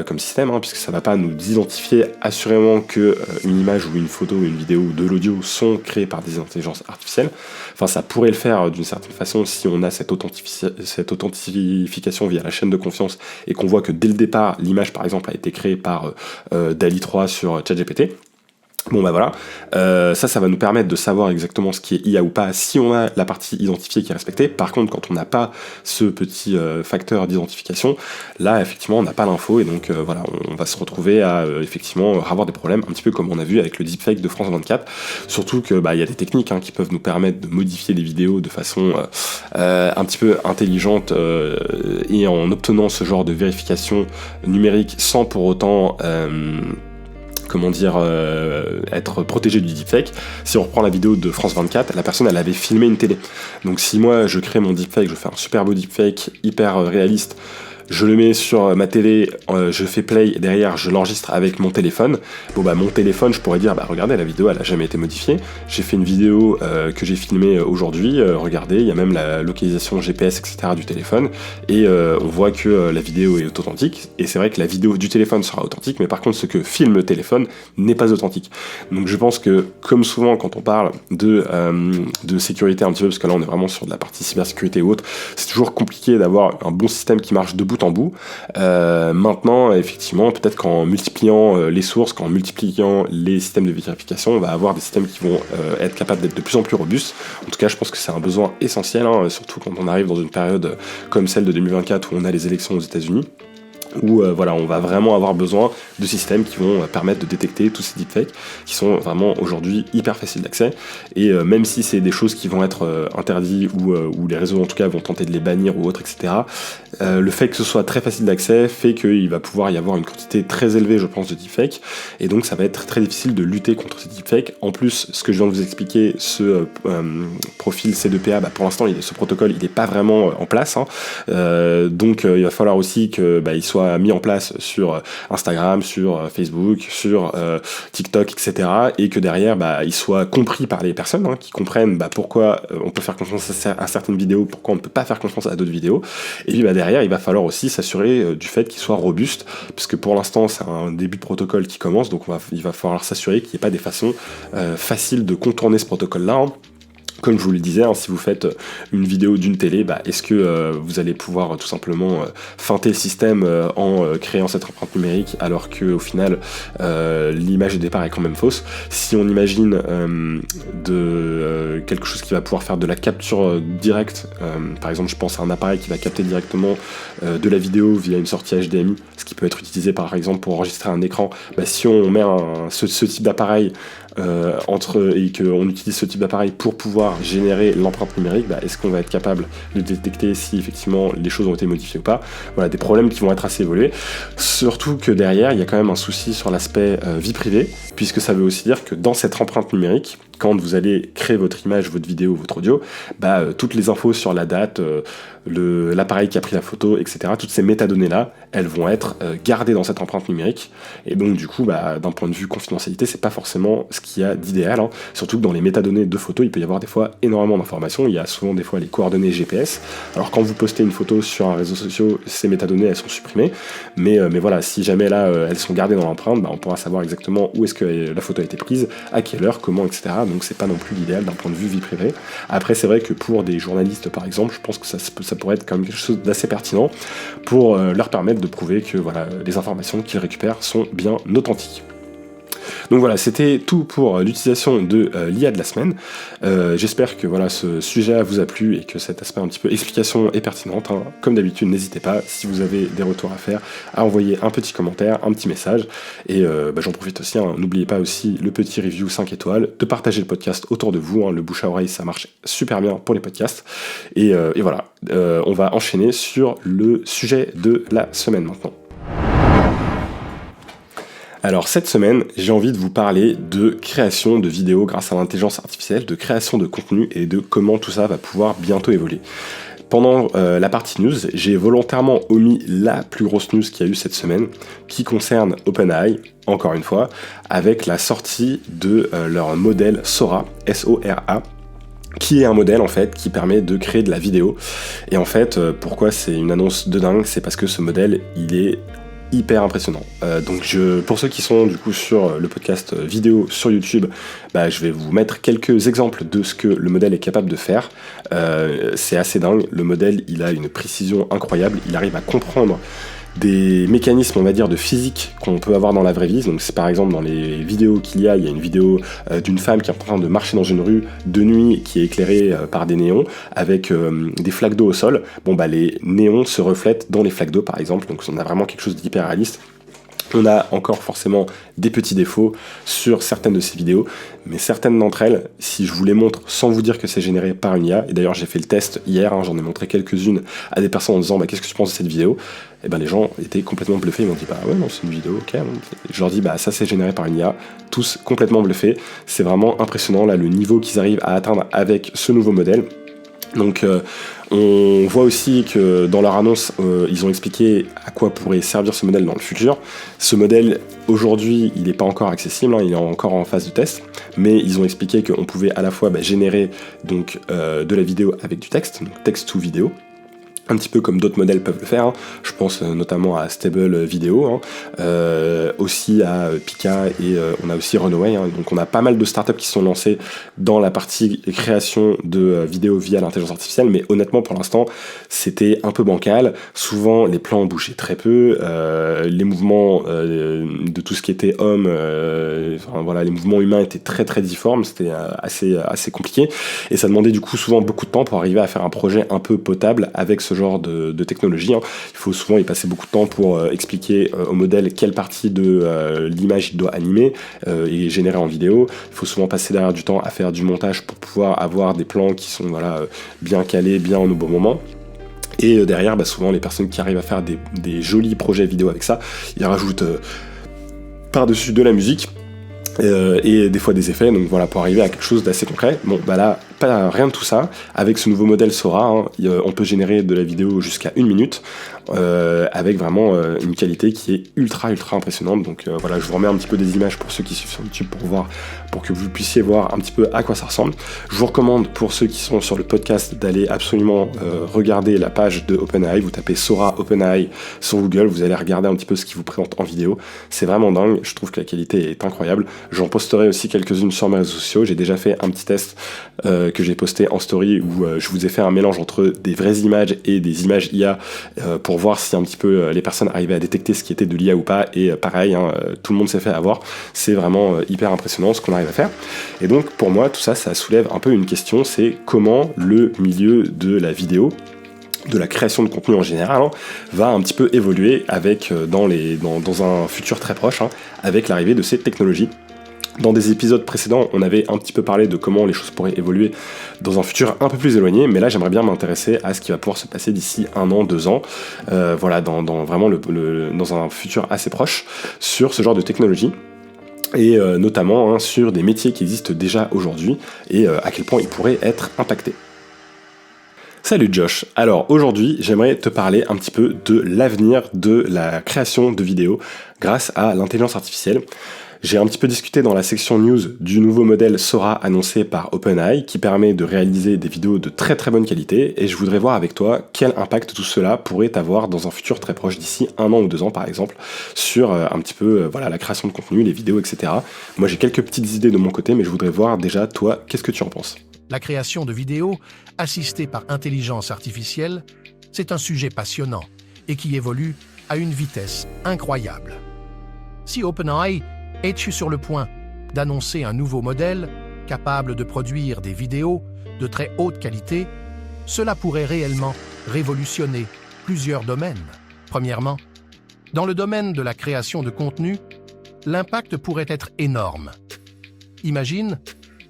S1: comme système, hein, puisque ça va pas nous identifier assurément que une image ou une photo ou une vidéo ou de l'audio sont créées par des intelligences artificielles. Enfin, ça pourrait le faire d'une certaine façon si on a cette authentification via la chaîne de confiance et qu'on voit que dès le départ, l'image par exemple a été créée par DALL-E 3 sur ChatGPT. Bon voilà, ça va nous permettre de savoir exactement ce qui est IA ou pas si on a la partie identifiée qui est respectée. Par contre, quand on n'a pas ce petit facteur d'identification, là effectivement on n'a pas l'info et donc voilà, on va se retrouver à effectivement avoir des problèmes, un petit peu comme on a vu avec le deepfake de France 24. Surtout que y a des techniques qui peuvent nous permettre de modifier les vidéos de façon un petit peu intelligente et en obtenant ce genre de vérification numérique sans pour autant être protégé du deepfake. Si on reprend la vidéo de France 24, la personne elle avait filmé une télé. Donc si moi je crée mon deepfake, je fais un super beau deepfake hyper réaliste, je le mets sur ma télé, je fais play, et derrière je l'enregistre avec mon téléphone. Mon téléphone, je pourrais dire, regardez, la vidéo elle a jamais été modifiée. J'ai fait une vidéo que j'ai filmée aujourd'hui, regardez, il y a même la localisation GPS, etc. du téléphone, et on voit que la vidéo est authentique, et c'est vrai que la vidéo du téléphone sera authentique, mais par contre ce que filme le téléphone n'est pas authentique. Donc je pense que, comme souvent quand on parle de sécurité un petit peu, parce que là on est vraiment sur de la partie cybersécurité ou autre, c'est toujours compliqué d'avoir un bon système qui marche de bout en bout. Maintenant, effectivement, peut-être qu'en multipliant les sources, qu'en multipliant les systèmes de vérification, on va avoir des systèmes qui vont être capables d'être de plus en plus robustes. En tout cas, je pense que c'est un besoin essentiel, surtout quand on arrive dans une période comme celle de 2024 où on a les élections aux États-Unis. Où on va vraiment avoir besoin de systèmes qui vont permettre de détecter tous ces deepfakes qui sont vraiment aujourd'hui hyper faciles d'accès, et même si c'est des choses qui vont être interdites ou les réseaux en tout cas vont tenter de les bannir ou autre, etc., le fait que ce soit très facile d'accès fait qu'il va pouvoir y avoir une quantité très élevée, je pense, de deepfakes, et donc ça va être très difficile de lutter contre ces deepfakes. En plus, ce que je viens de vous expliquer, ce profil C2PA, pour l'instant ce protocole il n'est pas vraiment en place, donc il va falloir aussi que il soit mis en place sur Instagram, sur Facebook, sur TikTok, etc. Et que derrière, il soit compris par les personnes qui comprennent pourquoi on peut faire confiance à certaines vidéos, pourquoi on ne peut pas faire confiance à d'autres vidéos. Et puis derrière, il va falloir aussi s'assurer du fait qu'il soit robuste, parce que pour l'instant, c'est un début de protocole qui commence, donc il va falloir s'assurer qu'il n'y ait pas des façons faciles de contourner ce protocole-là. Comme je vous le disais, si vous faites une vidéo d'une télé, est-ce que vous allez pouvoir tout simplement feinter le système en créant cette empreinte numérique alors qu'au final l'image de départ est quand même fausse. Si on imagine quelque chose qui va pouvoir faire de la capture directe, par exemple je pense à un appareil qui va capter directement de la vidéo via une sortie HDMI, ce qui peut être utilisé par exemple pour enregistrer un écran, si on met ce type d'appareil et qu'on utilise ce type d'appareil pour pouvoir générer l'empreinte numérique, est-ce qu'on va être capable de détecter si effectivement les choses ont été modifiées ou pas. Voilà, des problèmes qui vont être assez évolués, surtout que derrière il y a quand même un souci sur l'aspect vie privée, puisque ça veut aussi dire que dans cette empreinte numérique, quand vous allez créer votre image, votre vidéo, votre audio, toutes les infos sur la date, l'appareil qui a pris la photo, etc., toutes ces métadonnées-là, elles vont être gardées dans cette empreinte numérique, et donc du coup, d'un point de vue confidentialité, c'est pas forcément ce qu'il y a d'idéal, surtout que dans les métadonnées de photos, il peut y avoir des fois énormément d'informations, il y a souvent des fois les coordonnées GPS, alors quand vous postez une photo sur un réseau social, ces métadonnées, elles sont supprimées, mais voilà, si jamais là, elles sont gardées dans l'empreinte, on pourra savoir exactement où est-ce que la photo a été prise, à quelle heure, comment, etc., donc c'est pas non plus l'idéal d'un point de vue vie privée. Après, c'est vrai que pour des journalistes, par exemple, je pense que ça pourrait être quand même quelque chose d'assez pertinent pour leur permettre de prouver que voilà, les informations qu'ils récupèrent sont bien authentiques. Donc voilà, c'était tout pour l'utilisation de l'IA de la semaine. J'espère que voilà, ce sujet vous a plu et que cet aspect un petit peu explication est pertinente. Hein. Comme d'habitude, n'hésitez pas, si vous avez des retours à faire, à envoyer un petit commentaire, un petit message. Et j'en profite aussi, hein, n'oubliez pas aussi le petit review 5 étoiles, de partager le podcast autour de vous. Hein. Le bouche à oreille, ça marche super bien pour les podcasts. Et voilà, on va enchaîner sur le sujet de la semaine maintenant. Alors cette semaine, j'ai envie de vous parler de création de vidéos grâce à l'intelligence artificielle, de création de contenu et de comment tout ça va pouvoir bientôt évoluer. Pendant la partie news, j'ai volontairement omis la plus grosse news qu'il y a eu cette semaine, qui concerne OpenAI, encore une fois, avec la sortie de leur modèle Sora, S-O-R-A, qui est un modèle en fait qui permet de créer de la vidéo. Et en fait, pourquoi c'est une annonce de dingue, c'est parce que ce modèle, il est hyper impressionnant. Donc pour ceux qui sont du coup sur le podcast vidéo sur YouTube, je vais vous mettre quelques exemples de ce que le modèle est capable de faire. C'est assez dingue. Le modèle, il a une précision incroyable. Il arrive à comprendre des mécanismes, on va dire, de physique qu'on peut avoir dans la vraie vie. Donc c'est par exemple dans les vidéos qu'il y a une vidéo d'une femme qui est en train de marcher dans une rue de nuit qui est éclairée par des néons avec des flaques d'eau au sol. Les néons se reflètent dans les flaques d'eau par exemple, donc on a vraiment quelque chose d'hyper réaliste. On a encore forcément des petits défauts sur certaines de ces vidéos, mais certaines d'entre elles, si je vous les montre sans vous dire que c'est généré par une IA, et d'ailleurs j'ai fait le test hier, j'en ai montré quelques-unes à des personnes en disant qu'est-ce que tu penses de cette vidéo, et les gens étaient complètement bluffés, ils m'ont dit ouais non c'est une vidéo, ok, je leur dis ça c'est généré par une IA, tous complètement bluffés, c'est vraiment impressionnant là le niveau qu'ils arrivent à atteindre avec ce nouveau modèle. Donc on voit aussi que dans leur annonce, ils ont expliqué à quoi pourrait servir ce modèle dans le futur. Ce modèle, aujourd'hui, il n'est pas encore accessible, il est encore en phase de test, mais ils ont expliqué qu'on pouvait à la fois générer donc, de la vidéo avec du texte, donc texte to vidéo, un petit peu comme d'autres modèles peuvent le faire. Je pense notamment à Stable Video, aussi à Pika et on a aussi Runway. Donc on a pas mal de startups qui sont lancées dans la partie création de vidéos via l'intelligence artificielle, mais honnêtement pour l'instant c'était un peu bancal. Souvent les plans bougeaient très peu, les mouvements de tout ce qui était homme, les mouvements humains étaient très très difformes, c'était assez compliqué et ça demandait du coup souvent beaucoup de temps pour arriver à faire un projet un peu potable avec ce genre de technologie. Il faut souvent y passer beaucoup de temps pour expliquer au modèle quelle partie de l'image il doit animer et générer en vidéo. Il faut souvent passer derrière du temps à faire du montage pour pouvoir avoir des plans qui sont bien calés, bien au bon moment. Et derrière, souvent les personnes qui arrivent à faire des jolis projets vidéo avec ça, ils rajoutent par-dessus de la musique et des fois des effets, donc voilà, pour arriver à quelque chose d'assez concret. Là, rien de tout ça. Avec ce nouveau modèle Sora, on peut générer de la vidéo jusqu'à 1 minute, avec vraiment une qualité qui est ultra impressionnante. Donc je vous remets un petit peu des images pour ceux qui suivent sur YouTube pour que vous puissiez voir un petit peu à quoi ça ressemble. Je vous recommande pour ceux qui sont sur le podcast d'aller absolument regarder la page de OpenAI. Vous tapez Sora OpenAI sur Google, vous allez regarder un petit peu ce qu'ils vous présentent en vidéo. C'est vraiment dingue, je trouve que la qualité est incroyable. J'en posterai aussi quelques-unes sur mes réseaux sociaux. J'ai déjà fait un petit test que j'ai posté en story où je vous ai fait un mélange entre des vraies images et des images IA pour voir si un petit peu les personnes arrivaient à détecter ce qui était de l'IA ou pas. Et pareil, tout le monde s'est fait avoir. C'est vraiment hyper impressionnant ce qu'on arrive à faire. Et donc pour moi, tout ça, ça soulève un peu une question, c'est comment le milieu de la vidéo, de la création de contenu en général, va un petit peu évoluer avec dans un futur très proche, avec l'arrivée de ces technologies. Dans des épisodes précédents, on avait un petit peu parlé de comment les choses pourraient évoluer dans un futur un peu plus éloigné, mais là j'aimerais bien m'intéresser à ce qui va pouvoir se passer d'ici 1 an, 2 ans, dans vraiment dans un futur assez proche sur ce genre de technologie. Et notamment sur des métiers qui existent déjà aujourd'hui et à quel point ils pourraient être impactés. Salut Josh, alors aujourd'hui j'aimerais te parler un petit peu de l'avenir de la création de vidéos grâce à l'intelligence artificielle. J'ai un petit peu discuté dans la section news du nouveau modèle Sora annoncé par OpenAI qui permet de réaliser des vidéos de très très bonne qualité et je voudrais voir avec toi quel impact tout cela pourrait avoir dans un futur très proche d'ici 1 an ou 2 ans par exemple sur un petit peu la création de contenu, les vidéos, etc. Moi j'ai quelques petites idées de mon côté mais je voudrais voir déjà toi, qu'est-ce que tu en penses ?
S2: La création de vidéos assistée par intelligence artificielle, c'est un sujet passionnant et qui évolue à une vitesse incroyable. Si OpenAI Es-tu sur le point d'annoncer un nouveau modèle capable de produire des vidéos de très haute qualité? Cela pourrait réellement révolutionner plusieurs domaines. Premièrement, dans le domaine de la création de contenu, l'impact pourrait être énorme. Imagine,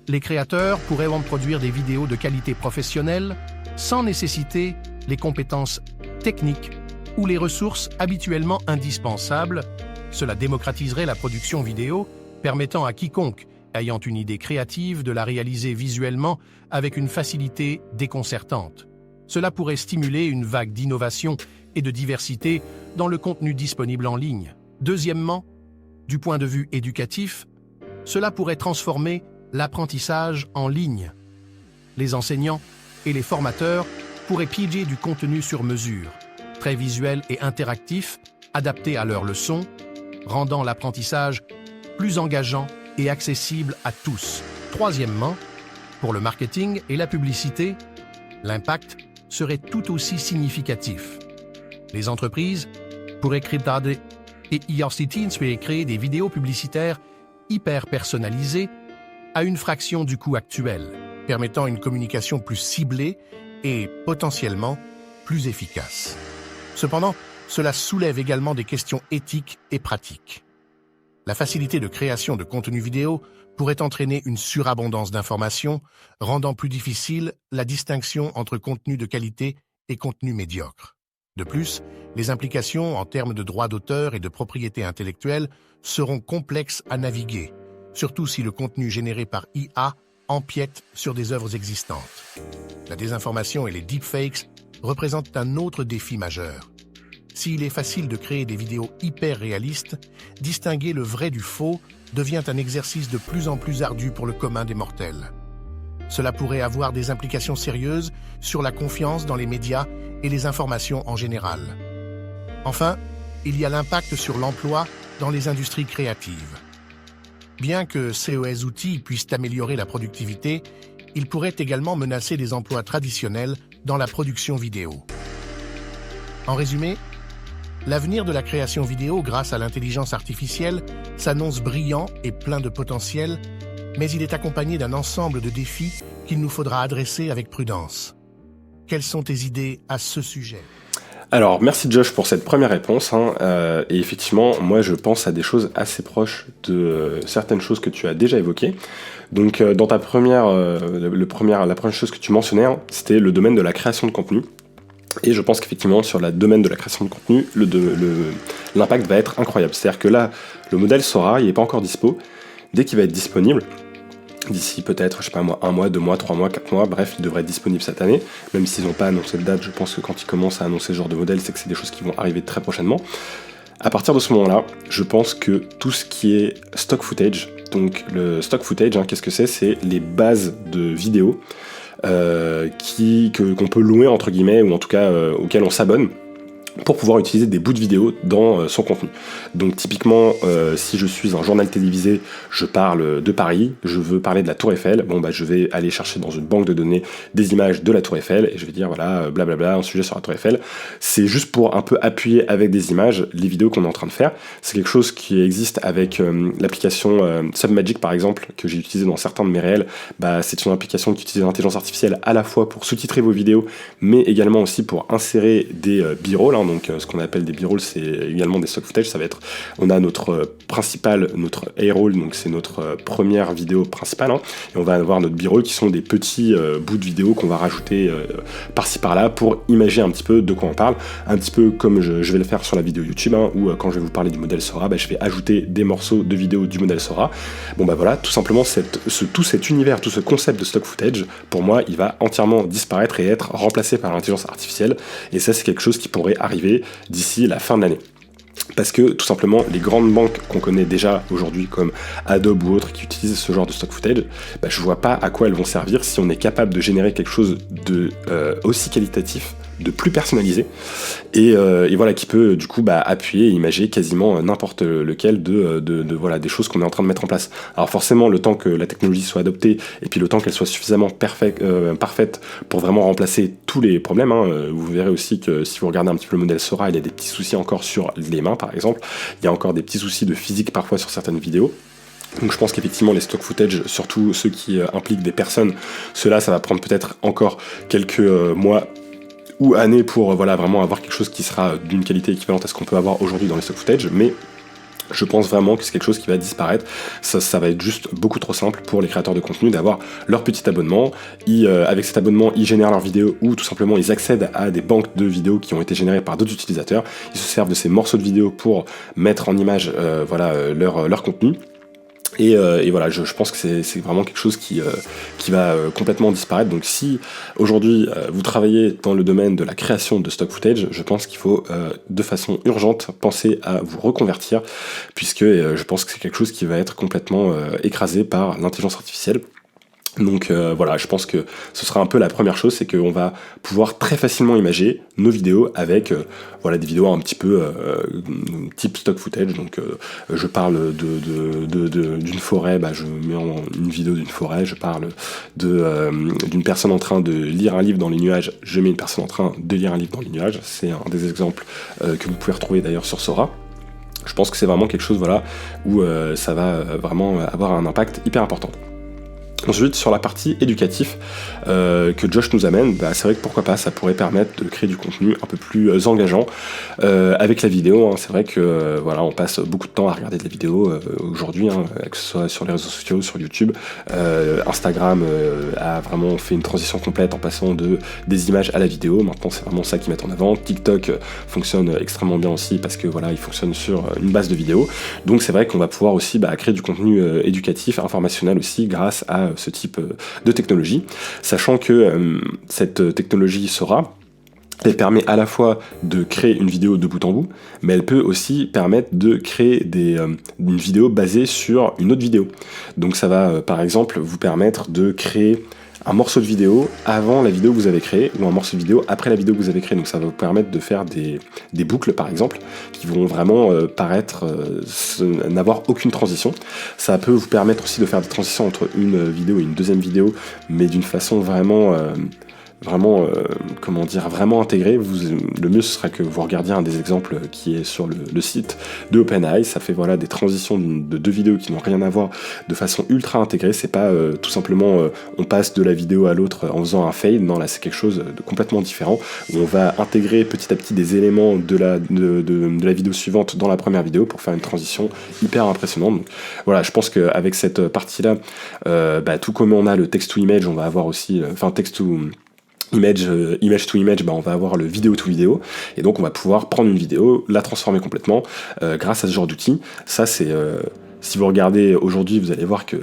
S2: les créateurs pourraient en produire des vidéos de qualité professionnelle sans nécessiter les compétences techniques ou les ressources habituellement indispensables. Cela démocratiserait la production vidéo, permettant à quiconque ayant une idée créative de la réaliser visuellement avec une facilité déconcertante. Cela pourrait stimuler une vague d'innovation et de diversité dans le contenu disponible en ligne. Deuxièmement, du point de vue éducatif, cela pourrait transformer l'apprentissage en ligne. Les enseignants et les formateurs pourraient piger du contenu sur mesure, très visuel et interactif, adapté à leurs leçons, rendant l'apprentissage plus engageant et accessible à tous. Troisièmement, pour le marketing et la publicité, l'impact serait tout aussi significatif. Les entreprises pourraient créer des vidéos publicitaires hyper personnalisées à une fraction du coût actuel, permettant une communication plus ciblée et potentiellement plus efficace. Cependant, cela soulève également des questions éthiques et pratiques. La facilité de création de contenu vidéo pourrait entraîner une surabondance d'informations, rendant plus difficile la distinction entre contenu de qualité et contenu médiocre. De plus, les implications en termes de droits d'auteur et de propriété intellectuelle seront complexes à naviguer, surtout si le contenu généré par IA empiète sur des œuvres existantes. La désinformation et les deepfakes représentent un autre défi majeur. S'il est facile de créer des vidéos hyper réalistes, distinguer le vrai du faux devient un exercice de plus en plus ardu pour le commun des mortels. Cela pourrait avoir des implications sérieuses sur la confiance dans les médias et les informations en général. Enfin, il y a l'impact sur l'emploi dans les industries créatives. Bien que ces outils puissent améliorer la productivité, ils pourraient également menacer les emplois traditionnels dans la production vidéo. En résumé, l'avenir de la création vidéo grâce à l'intelligence artificielle s'annonce brillant et plein de potentiel, mais il est accompagné d'un ensemble de défis qu'il nous faudra adresser avec prudence. Quelles sont tes idées à ce sujet ?
S1: Alors, merci Josh pour cette première réponse. Et effectivement, moi je pense à des choses assez proches de certaines choses que tu as déjà évoquées. Donc, dans ta première chose que tu mentionnais, c'était le domaine de la création de contenu. Et je pense qu'effectivement, sur le domaine de la création de contenu, l'impact va être incroyable. C'est-à-dire que là, le modèle Sora, il n'est pas encore dispo. Dès qu'il va être disponible, d'ici peut-être, je sais pas moi, 1 mois, 2 mois, 3 mois, 4 mois, bref, il devrait être disponible cette année. Même s'ils n'ont pas annoncé de date, je pense que quand ils commencent à annoncer ce genre de modèle, c'est que c'est des choses qui vont arriver très prochainement. À partir de ce moment-là, je pense que tout ce qui est stock footage, donc le stock footage, qu'est-ce que c'est ? C'est les bases de vidéos qu'on peut louer entre guillemets, ou en tout cas auxquelles on s'abonne pour pouvoir utiliser des bouts de vidéo dans son contenu. Donc typiquement, si je suis un journal télévisé, je parle de Paris, je veux parler de la Tour Eiffel, je vais aller chercher dans une banque de données des images de la Tour Eiffel, et je vais dire voilà, blablabla, un sujet sur la Tour Eiffel. C'est juste pour un peu appuyer avec des images les vidéos qu'on est en train de faire. C'est quelque chose qui existe avec l'application Submagic par exemple, que j'ai utilisé dans certains de mes réels. C'est une application qui utilise l'intelligence artificielle à la fois pour sous-titrer vos vidéos, mais également aussi pour insérer des b-rolls. Donc ce qu'on appelle des b-rolls, c'est également des stock footage. Ça va être, on a notre A-roll, donc c'est notre première vidéo principale, et on va avoir notre b-roll qui sont des petits bouts de vidéo qu'on va rajouter par-ci par-là pour imaginer un petit peu de quoi on parle, un petit peu comme je vais le faire sur la vidéo YouTube, où quand je vais vous parler du modèle Sora, je vais ajouter des morceaux de vidéo du modèle Sora. Voilà, tout simplement tout cet univers, tout ce concept de stock footage, pour moi, il va entièrement disparaître et être remplacé par l'intelligence artificielle, et ça c'est quelque chose qui pourrait arriver d'ici la fin de l'année. Parce que tout simplement, les grandes banques qu'on connaît déjà aujourd'hui comme Adobe ou autres qui utilisent ce genre de stock footage, je vois pas à quoi elles vont servir si on est capable de générer quelque chose de aussi qualitatif plus personnalisé et voilà, qui peut du coup appuyer et imager quasiment n'importe lequel de voilà, des choses qu'on est en train de mettre en place. Alors forcément, le temps que la technologie soit adoptée et puis le temps qu'elle soit suffisamment parfaite pour vraiment remplacer tous les problèmes, vous verrez aussi que si vous regardez un petit peu le modèle Sora, il y a des petits soucis encore sur les mains par exemple, il y a encore des petits soucis de physique parfois sur certaines vidéos. Donc je pense qu'effectivement les stock footage, surtout ceux qui impliquent des personnes, ceux-là ça va prendre peut-être encore quelques mois ou années pour voilà, vraiment avoir quelque chose qui sera d'une qualité équivalente à ce qu'on peut avoir aujourd'hui dans les stock footage, mais je pense vraiment que c'est quelque chose qui va disparaître. Ça va être juste beaucoup trop simple pour les créateurs de contenu d'avoir leur petit abonnement. Avec cet abonnement, ils génèrent leurs vidéos ou tout simplement ils accèdent à des banques de vidéos qui ont été générées par d'autres utilisateurs. Ils se servent de ces morceaux de vidéos pour mettre en image leur contenu. Et voilà, je pense que c'est vraiment quelque chose qui va complètement disparaître. Donc si aujourd'hui vous travaillez dans le domaine de la création de stock footage, je pense qu'il faut de façon urgente penser à vous reconvertir, puisque je pense que c'est quelque chose qui va être complètement écrasé par l'intelligence artificielle. Donc voilà, je pense que ce sera un peu la première chose, c'est qu'on va pouvoir très facilement imager nos vidéos avec voilà, des vidéos un petit peu type stock footage. Donc je parle d'une forêt, je mets une vidéo d'une forêt, je parle d'une personne en train de lire un livre dans les nuages, je mets une personne en train de lire un livre dans les nuages. C'est un des exemples que vous pouvez retrouver d'ailleurs sur Sora. Je pense que c'est vraiment quelque chose voilà, où ça va vraiment avoir un impact hyper important. Ensuite, sur la partie éducatif que Josh nous amène, c'est vrai que pourquoi pas, ça pourrait permettre de créer du contenu un peu plus engageant avec la vidéo. C'est vrai que voilà, on passe beaucoup de temps à regarder de la vidéo aujourd'hui, que ce soit sur les réseaux sociaux, sur YouTube. Instagram a vraiment fait une transition complète en passant des images à la vidéo. Maintenant, c'est vraiment ça qu'ils mettent en avant. TikTok fonctionne extrêmement bien aussi parce que voilà, il fonctionne sur une base de vidéos. Donc c'est vrai qu'on va pouvoir aussi créer du contenu éducatif, informationnel aussi grâce à ce type de technologie, sachant que cette technologie Sora, elle permet à la fois de créer une vidéo de bout en bout, mais elle peut aussi permettre de créer une vidéo basée sur une autre vidéo. Donc ça va par exemple vous permettre de créer un morceau de vidéo avant la vidéo que vous avez créée ou un morceau de vidéo après la vidéo que vous avez créée. Donc ça va vous permettre de faire des boucles par exemple qui vont vraiment paraître n'avoir aucune transition. Ça peut vous permettre aussi de faire des transitions entre une vidéo et une deuxième vidéo, mais d'une façon vraiment vraiment intégré. Le mieux ce sera que vous regardiez un des exemples qui est sur le site de OpenAI. Ça fait voilà des transitions de deux vidéos qui n'ont rien à voir de façon ultra intégrée. C'est pas tout simplement on passe de la vidéo à l'autre en faisant un fade. Non, là c'est quelque chose de complètement différent où on va intégrer petit à petit des éléments de la vidéo suivante dans la première vidéo pour faire une transition hyper impressionnante. Donc, voilà, je pense qu'avec cette partie là tout comme on a le text to image, on va avoir aussi text to image to image, on va avoir le vidéo to vidéo, et donc on va pouvoir prendre une vidéo, la transformer complètement grâce à ce genre d'outil. Ça c'est si vous regardez aujourd'hui, vous allez voir que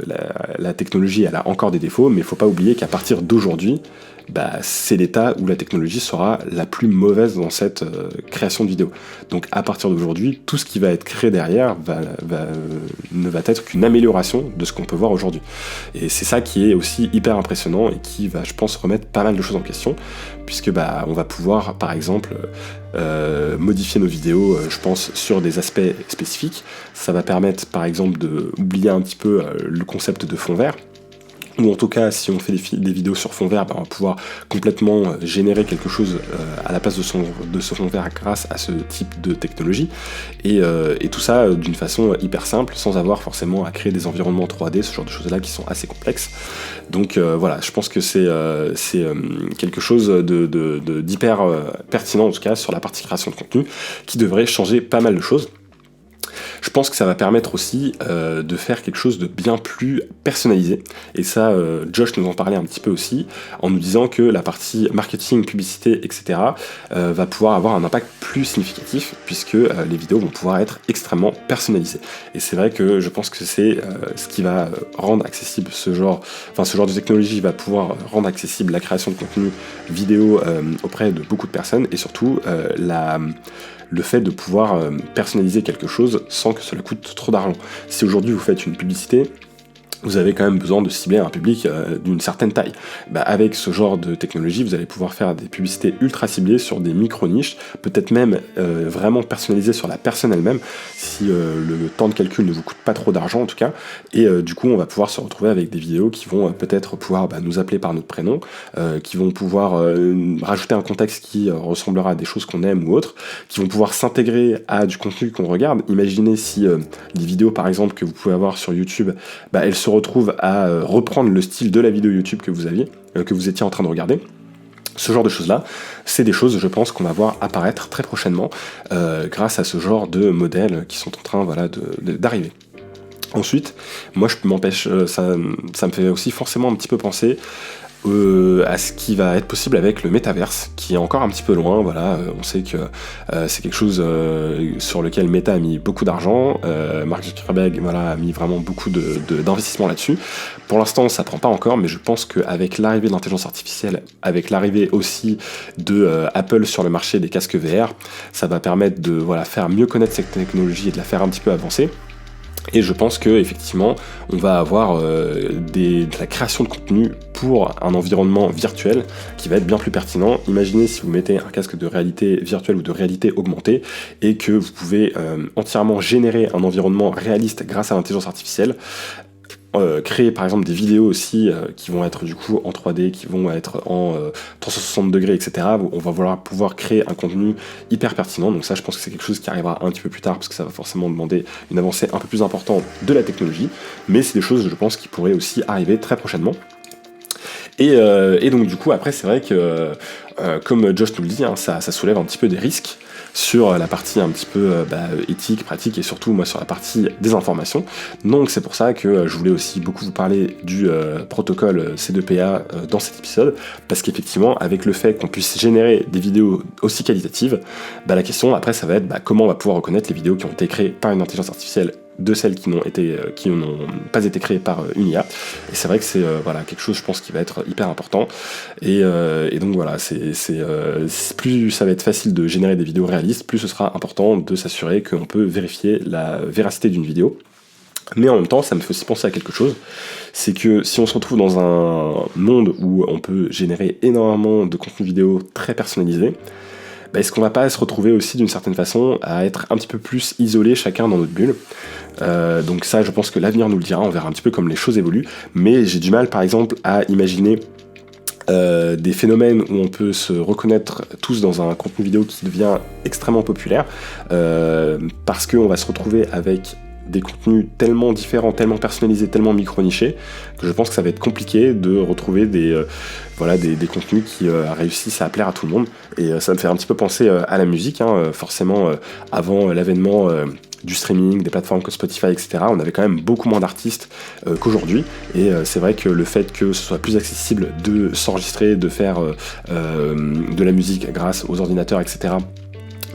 S1: la technologie elle a encore des défauts, mais il faut pas oublier qu'à partir d'aujourd'hui, c'est l'état où la technologie sera la plus mauvaise dans cette création de vidéo. Donc à partir d'aujourd'hui, tout ce qui va être créé derrière ne va être qu'une amélioration de ce qu'on peut voir aujourd'hui. Et c'est ça qui est aussi hyper impressionnant et qui va, je pense, remettre pas mal de choses en question, puisque on va pouvoir, par exemple, modifier nos vidéos, je pense, sur des aspects spécifiques. Ça va permettre, par exemple, d'oublier un petit peu le concept de fond vert. Ou en tout cas, si on fait des vidéos sur fond vert, on va pouvoir complètement générer quelque chose à la place de ce fond vert grâce à ce type de technologie. Et tout ça d'une façon hyper simple, sans avoir forcément à créer des environnements 3D, ce genre de choses-là qui sont assez complexes. Donc voilà, je pense que c'est quelque chose d'hyper pertinent, en tout cas, sur la partie création de contenu, qui devrait changer pas mal de choses. Je pense que ça va permettre aussi de faire quelque chose de bien plus personnalisé. Et ça, Josh nous en parlait un petit peu aussi, en nous disant que la partie marketing, publicité, etc. Va pouvoir avoir un impact plus significatif, puisque les vidéos vont pouvoir être extrêmement personnalisées. Et c'est vrai que je pense que c'est ce qui va rendre accessible ce genre de technologie va pouvoir rendre accessible la création de contenu vidéo auprès de beaucoup de personnes, et surtout le fait de pouvoir personnaliser quelque chose sans que cela coûte trop d'argent. Si aujourd'hui vous faites une publicité, vous avez quand même besoin de cibler un public d'une certaine taille. Avec ce genre de technologie, vous allez pouvoir faire des publicités ultra ciblées sur des micro-niches, peut-être même vraiment personnalisées sur la personne elle-même, si le temps de calcul ne vous coûte pas trop d'argent en tout cas, et du coup on va pouvoir se retrouver avec des vidéos qui vont peut-être pouvoir nous appeler par notre prénom, qui vont pouvoir rajouter un contexte qui ressemblera à des choses qu'on aime ou autres, qui vont pouvoir s'intégrer à du contenu qu'on regarde. Imaginez si les vidéos par exemple que vous pouvez avoir sur YouTube, elles se retrouvent à reprendre le style de la vidéo YouTube que vous aviez, que vous étiez en train de regarder. Ce genre de choses-là, c'est des choses, je pense, qu'on va voir apparaître très prochainement grâce à ce genre de modèles qui sont en train d'arriver. Ensuite, moi je m'empêche, ça me fait aussi forcément un petit peu penser à ce qui va être possible avec le métaverse, qui est encore un petit peu loin. On sait que c'est quelque chose sur lequel Meta a mis beaucoup d'argent. Mark Zuckerberg a mis vraiment beaucoup d'investissement là-dessus. Pour l'instant, ça prend pas encore, mais je pense qu'avec l'arrivée de l'intelligence artificielle, avec l'arrivée aussi de Apple sur le marché des casques VR, ça va permettre de faire mieux connaître cette technologie et de la faire un petit peu avancer. Et je pense que effectivement, on va avoir de la création de contenu pour un environnement virtuel qui va être bien plus pertinent. Imaginez si vous mettez un casque de réalité virtuelle ou de réalité augmentée et que vous pouvez entièrement générer un environnement réaliste grâce à l'intelligence artificielle. Créer par exemple des vidéos aussi qui vont être du coup en 3D, qui vont être en 360 degrés, etc. On va pouvoir créer un contenu hyper pertinent. Donc ça, je pense que c'est quelque chose qui arrivera un petit peu plus tard parce que ça va forcément demander une avancée un peu plus importante de la technologie. Mais c'est des choses, je pense, qui pourraient aussi arriver très prochainement. Et donc du coup, après, c'est vrai que comme Josh nous le dit, ça soulève un petit peu des risques sur la partie un petit peu éthique, pratique et surtout moi sur la partie des informations. Donc c'est pour ça que je voulais aussi beaucoup vous parler du protocole C2PA dans cet épisode, parce qu'effectivement avec le fait qu'on puisse générer des vidéos aussi qualitatives, la question après ça va être comment on va pouvoir reconnaître les vidéos qui ont été créées par une intelligence artificielle de celles qui n'ont pas été créées par une IA. Et c'est vrai que c'est quelque chose, je pense, qui va être hyper important. Et donc voilà, plus ça va être facile de générer des vidéos réalistes, plus ce sera important de s'assurer qu'on peut vérifier la véracité d'une vidéo. Mais en même temps, ça me fait aussi penser à quelque chose, c'est que si on se retrouve dans un monde où on peut générer énormément de contenu vidéo très personnalisé, est-ce qu'on va pas se retrouver aussi d'une certaine façon à être un petit peu plus isolés chacun dans notre bulle. Donc ça, je pense que l'avenir nous le dira, on verra un petit peu comme les choses évoluent, mais j'ai du mal par exemple à imaginer des phénomènes où on peut se reconnaître tous dans un contenu vidéo qui devient extrêmement populaire, parce qu'on va se retrouver avec des contenus tellement différents, tellement personnalisés, tellement micro-nichés, que je pense que ça va être compliqué de retrouver des contenus qui réussissent à plaire à tout le monde. Et ça me fait un petit peu penser à la musique, forcément, avant l'avènement du streaming, des plateformes comme Spotify, etc., on avait quand même beaucoup moins d'artistes qu'aujourd'hui, et c'est vrai que le fait que ce soit plus accessible de s'enregistrer, de faire de la musique grâce aux ordinateurs, etc.,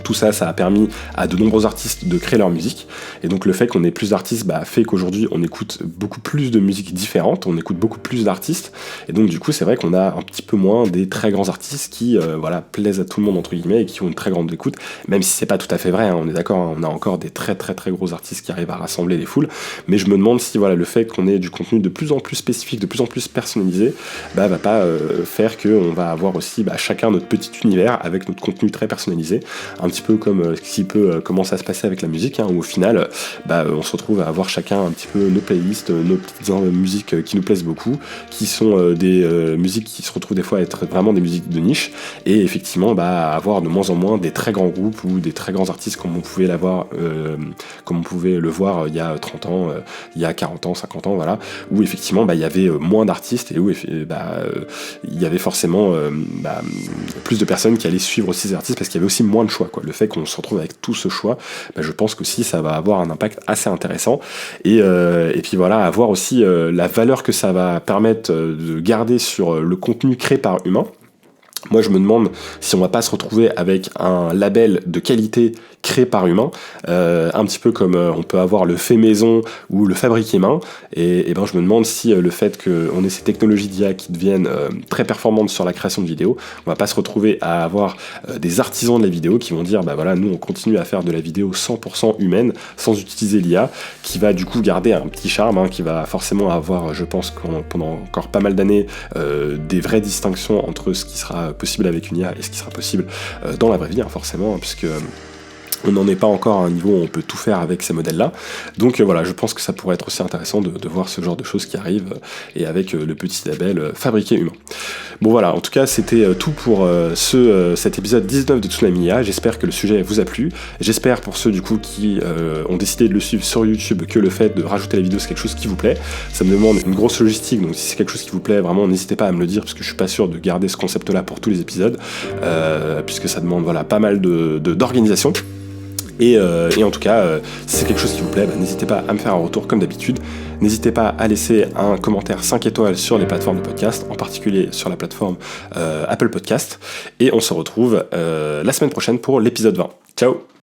S1: tout ça, ça a permis à de nombreux artistes de créer leur musique. Et donc le fait qu'on ait plus d'artistes fait qu'aujourd'hui on écoute beaucoup plus de musiques différentes, on écoute beaucoup plus d'artistes. Et donc du coup c'est vrai qu'on a un petit peu moins des très grands artistes qui plaisent à tout le monde entre guillemets et qui ont une très grande écoute. Même si c'est pas tout à fait vrai, on est d'accord, on a encore des très très très gros artistes qui arrivent à rassembler les foules. Mais je me demande si le fait qu'on ait du contenu de plus en plus spécifique, de plus en plus personnalisé, va pas faire qu'on va avoir aussi chacun notre petit univers avec notre contenu très personnalisé. Un petit peu comme ce qui peut commencer à se passer avec la musique, où au final on se retrouve à avoir chacun un petit peu nos playlists, nos petites musiques qui nous plaisent beaucoup, qui sont des musiques qui se retrouvent des fois à être vraiment des musiques de niche, et effectivement avoir de moins en moins des très grands groupes ou des très grands artistes comme on pouvait le voir il y a 30 ans, il y a 40 ans, 50 ans, où effectivement il y avait moins d'artistes et où il y avait forcément plus de personnes qui allaient suivre aussi ces artistes parce qu'il y avait aussi moins de choix, Le fait qu'on se retrouve avec tout ce choix, je pense qu'aussi ça va avoir un impact assez intéressant, et puis à voir aussi la valeur que ça va permettre de garder sur le contenu créé par humain. Moi, je me demande si on va pas se retrouver avec un label de qualité créé par humain, un petit peu comme on peut avoir le fait maison ou le fabriqué main. Et ben, je me demande si le fait qu'on ait ces technologies d'IA qui deviennent très performantes sur la création de vidéos, on va pas se retrouver à avoir des artisans de la vidéo qui vont dire, bah voilà, nous on continue à faire de la vidéo 100% humaine, sans utiliser l'IA, qui va du coup garder un petit charme, qui va forcément avoir, je pense, pendant encore pas mal d'années, des vraies distinctions entre ce qui sera possible avec une IA et ce qui sera possible dans la vraie vie, forcément, puisque on n'en est pas encore à un niveau où on peut tout faire avec ces modèles-là. Donc voilà, je pense que ça pourrait être aussi intéressant de voir ce genre de choses qui arrivent, et avec le petit label fabriqué humain. Bon voilà, en tout cas c'était tout pour cet épisode 19 de Tsunami IA. J'espère que le sujet vous a plu. J'espère pour ceux du coup qui ont décidé de le suivre sur YouTube que le fait de rajouter la vidéo c'est quelque chose qui vous plaît. Ça me demande une grosse logistique, donc si c'est quelque chose qui vous plaît, vraiment n'hésitez pas à me le dire, parce que je suis pas sûr de garder ce concept-là pour tous les épisodes, puisque ça demande voilà, pas mal d'organisation. Et en tout cas, si c'est quelque chose qui vous plaît, n'hésitez pas à me faire un retour comme d'habitude. N'hésitez pas à laisser un commentaire 5 étoiles sur les plateformes de podcast, en particulier sur la plateforme Apple Podcast. Et on se retrouve la semaine prochaine pour l'épisode 20. Ciao!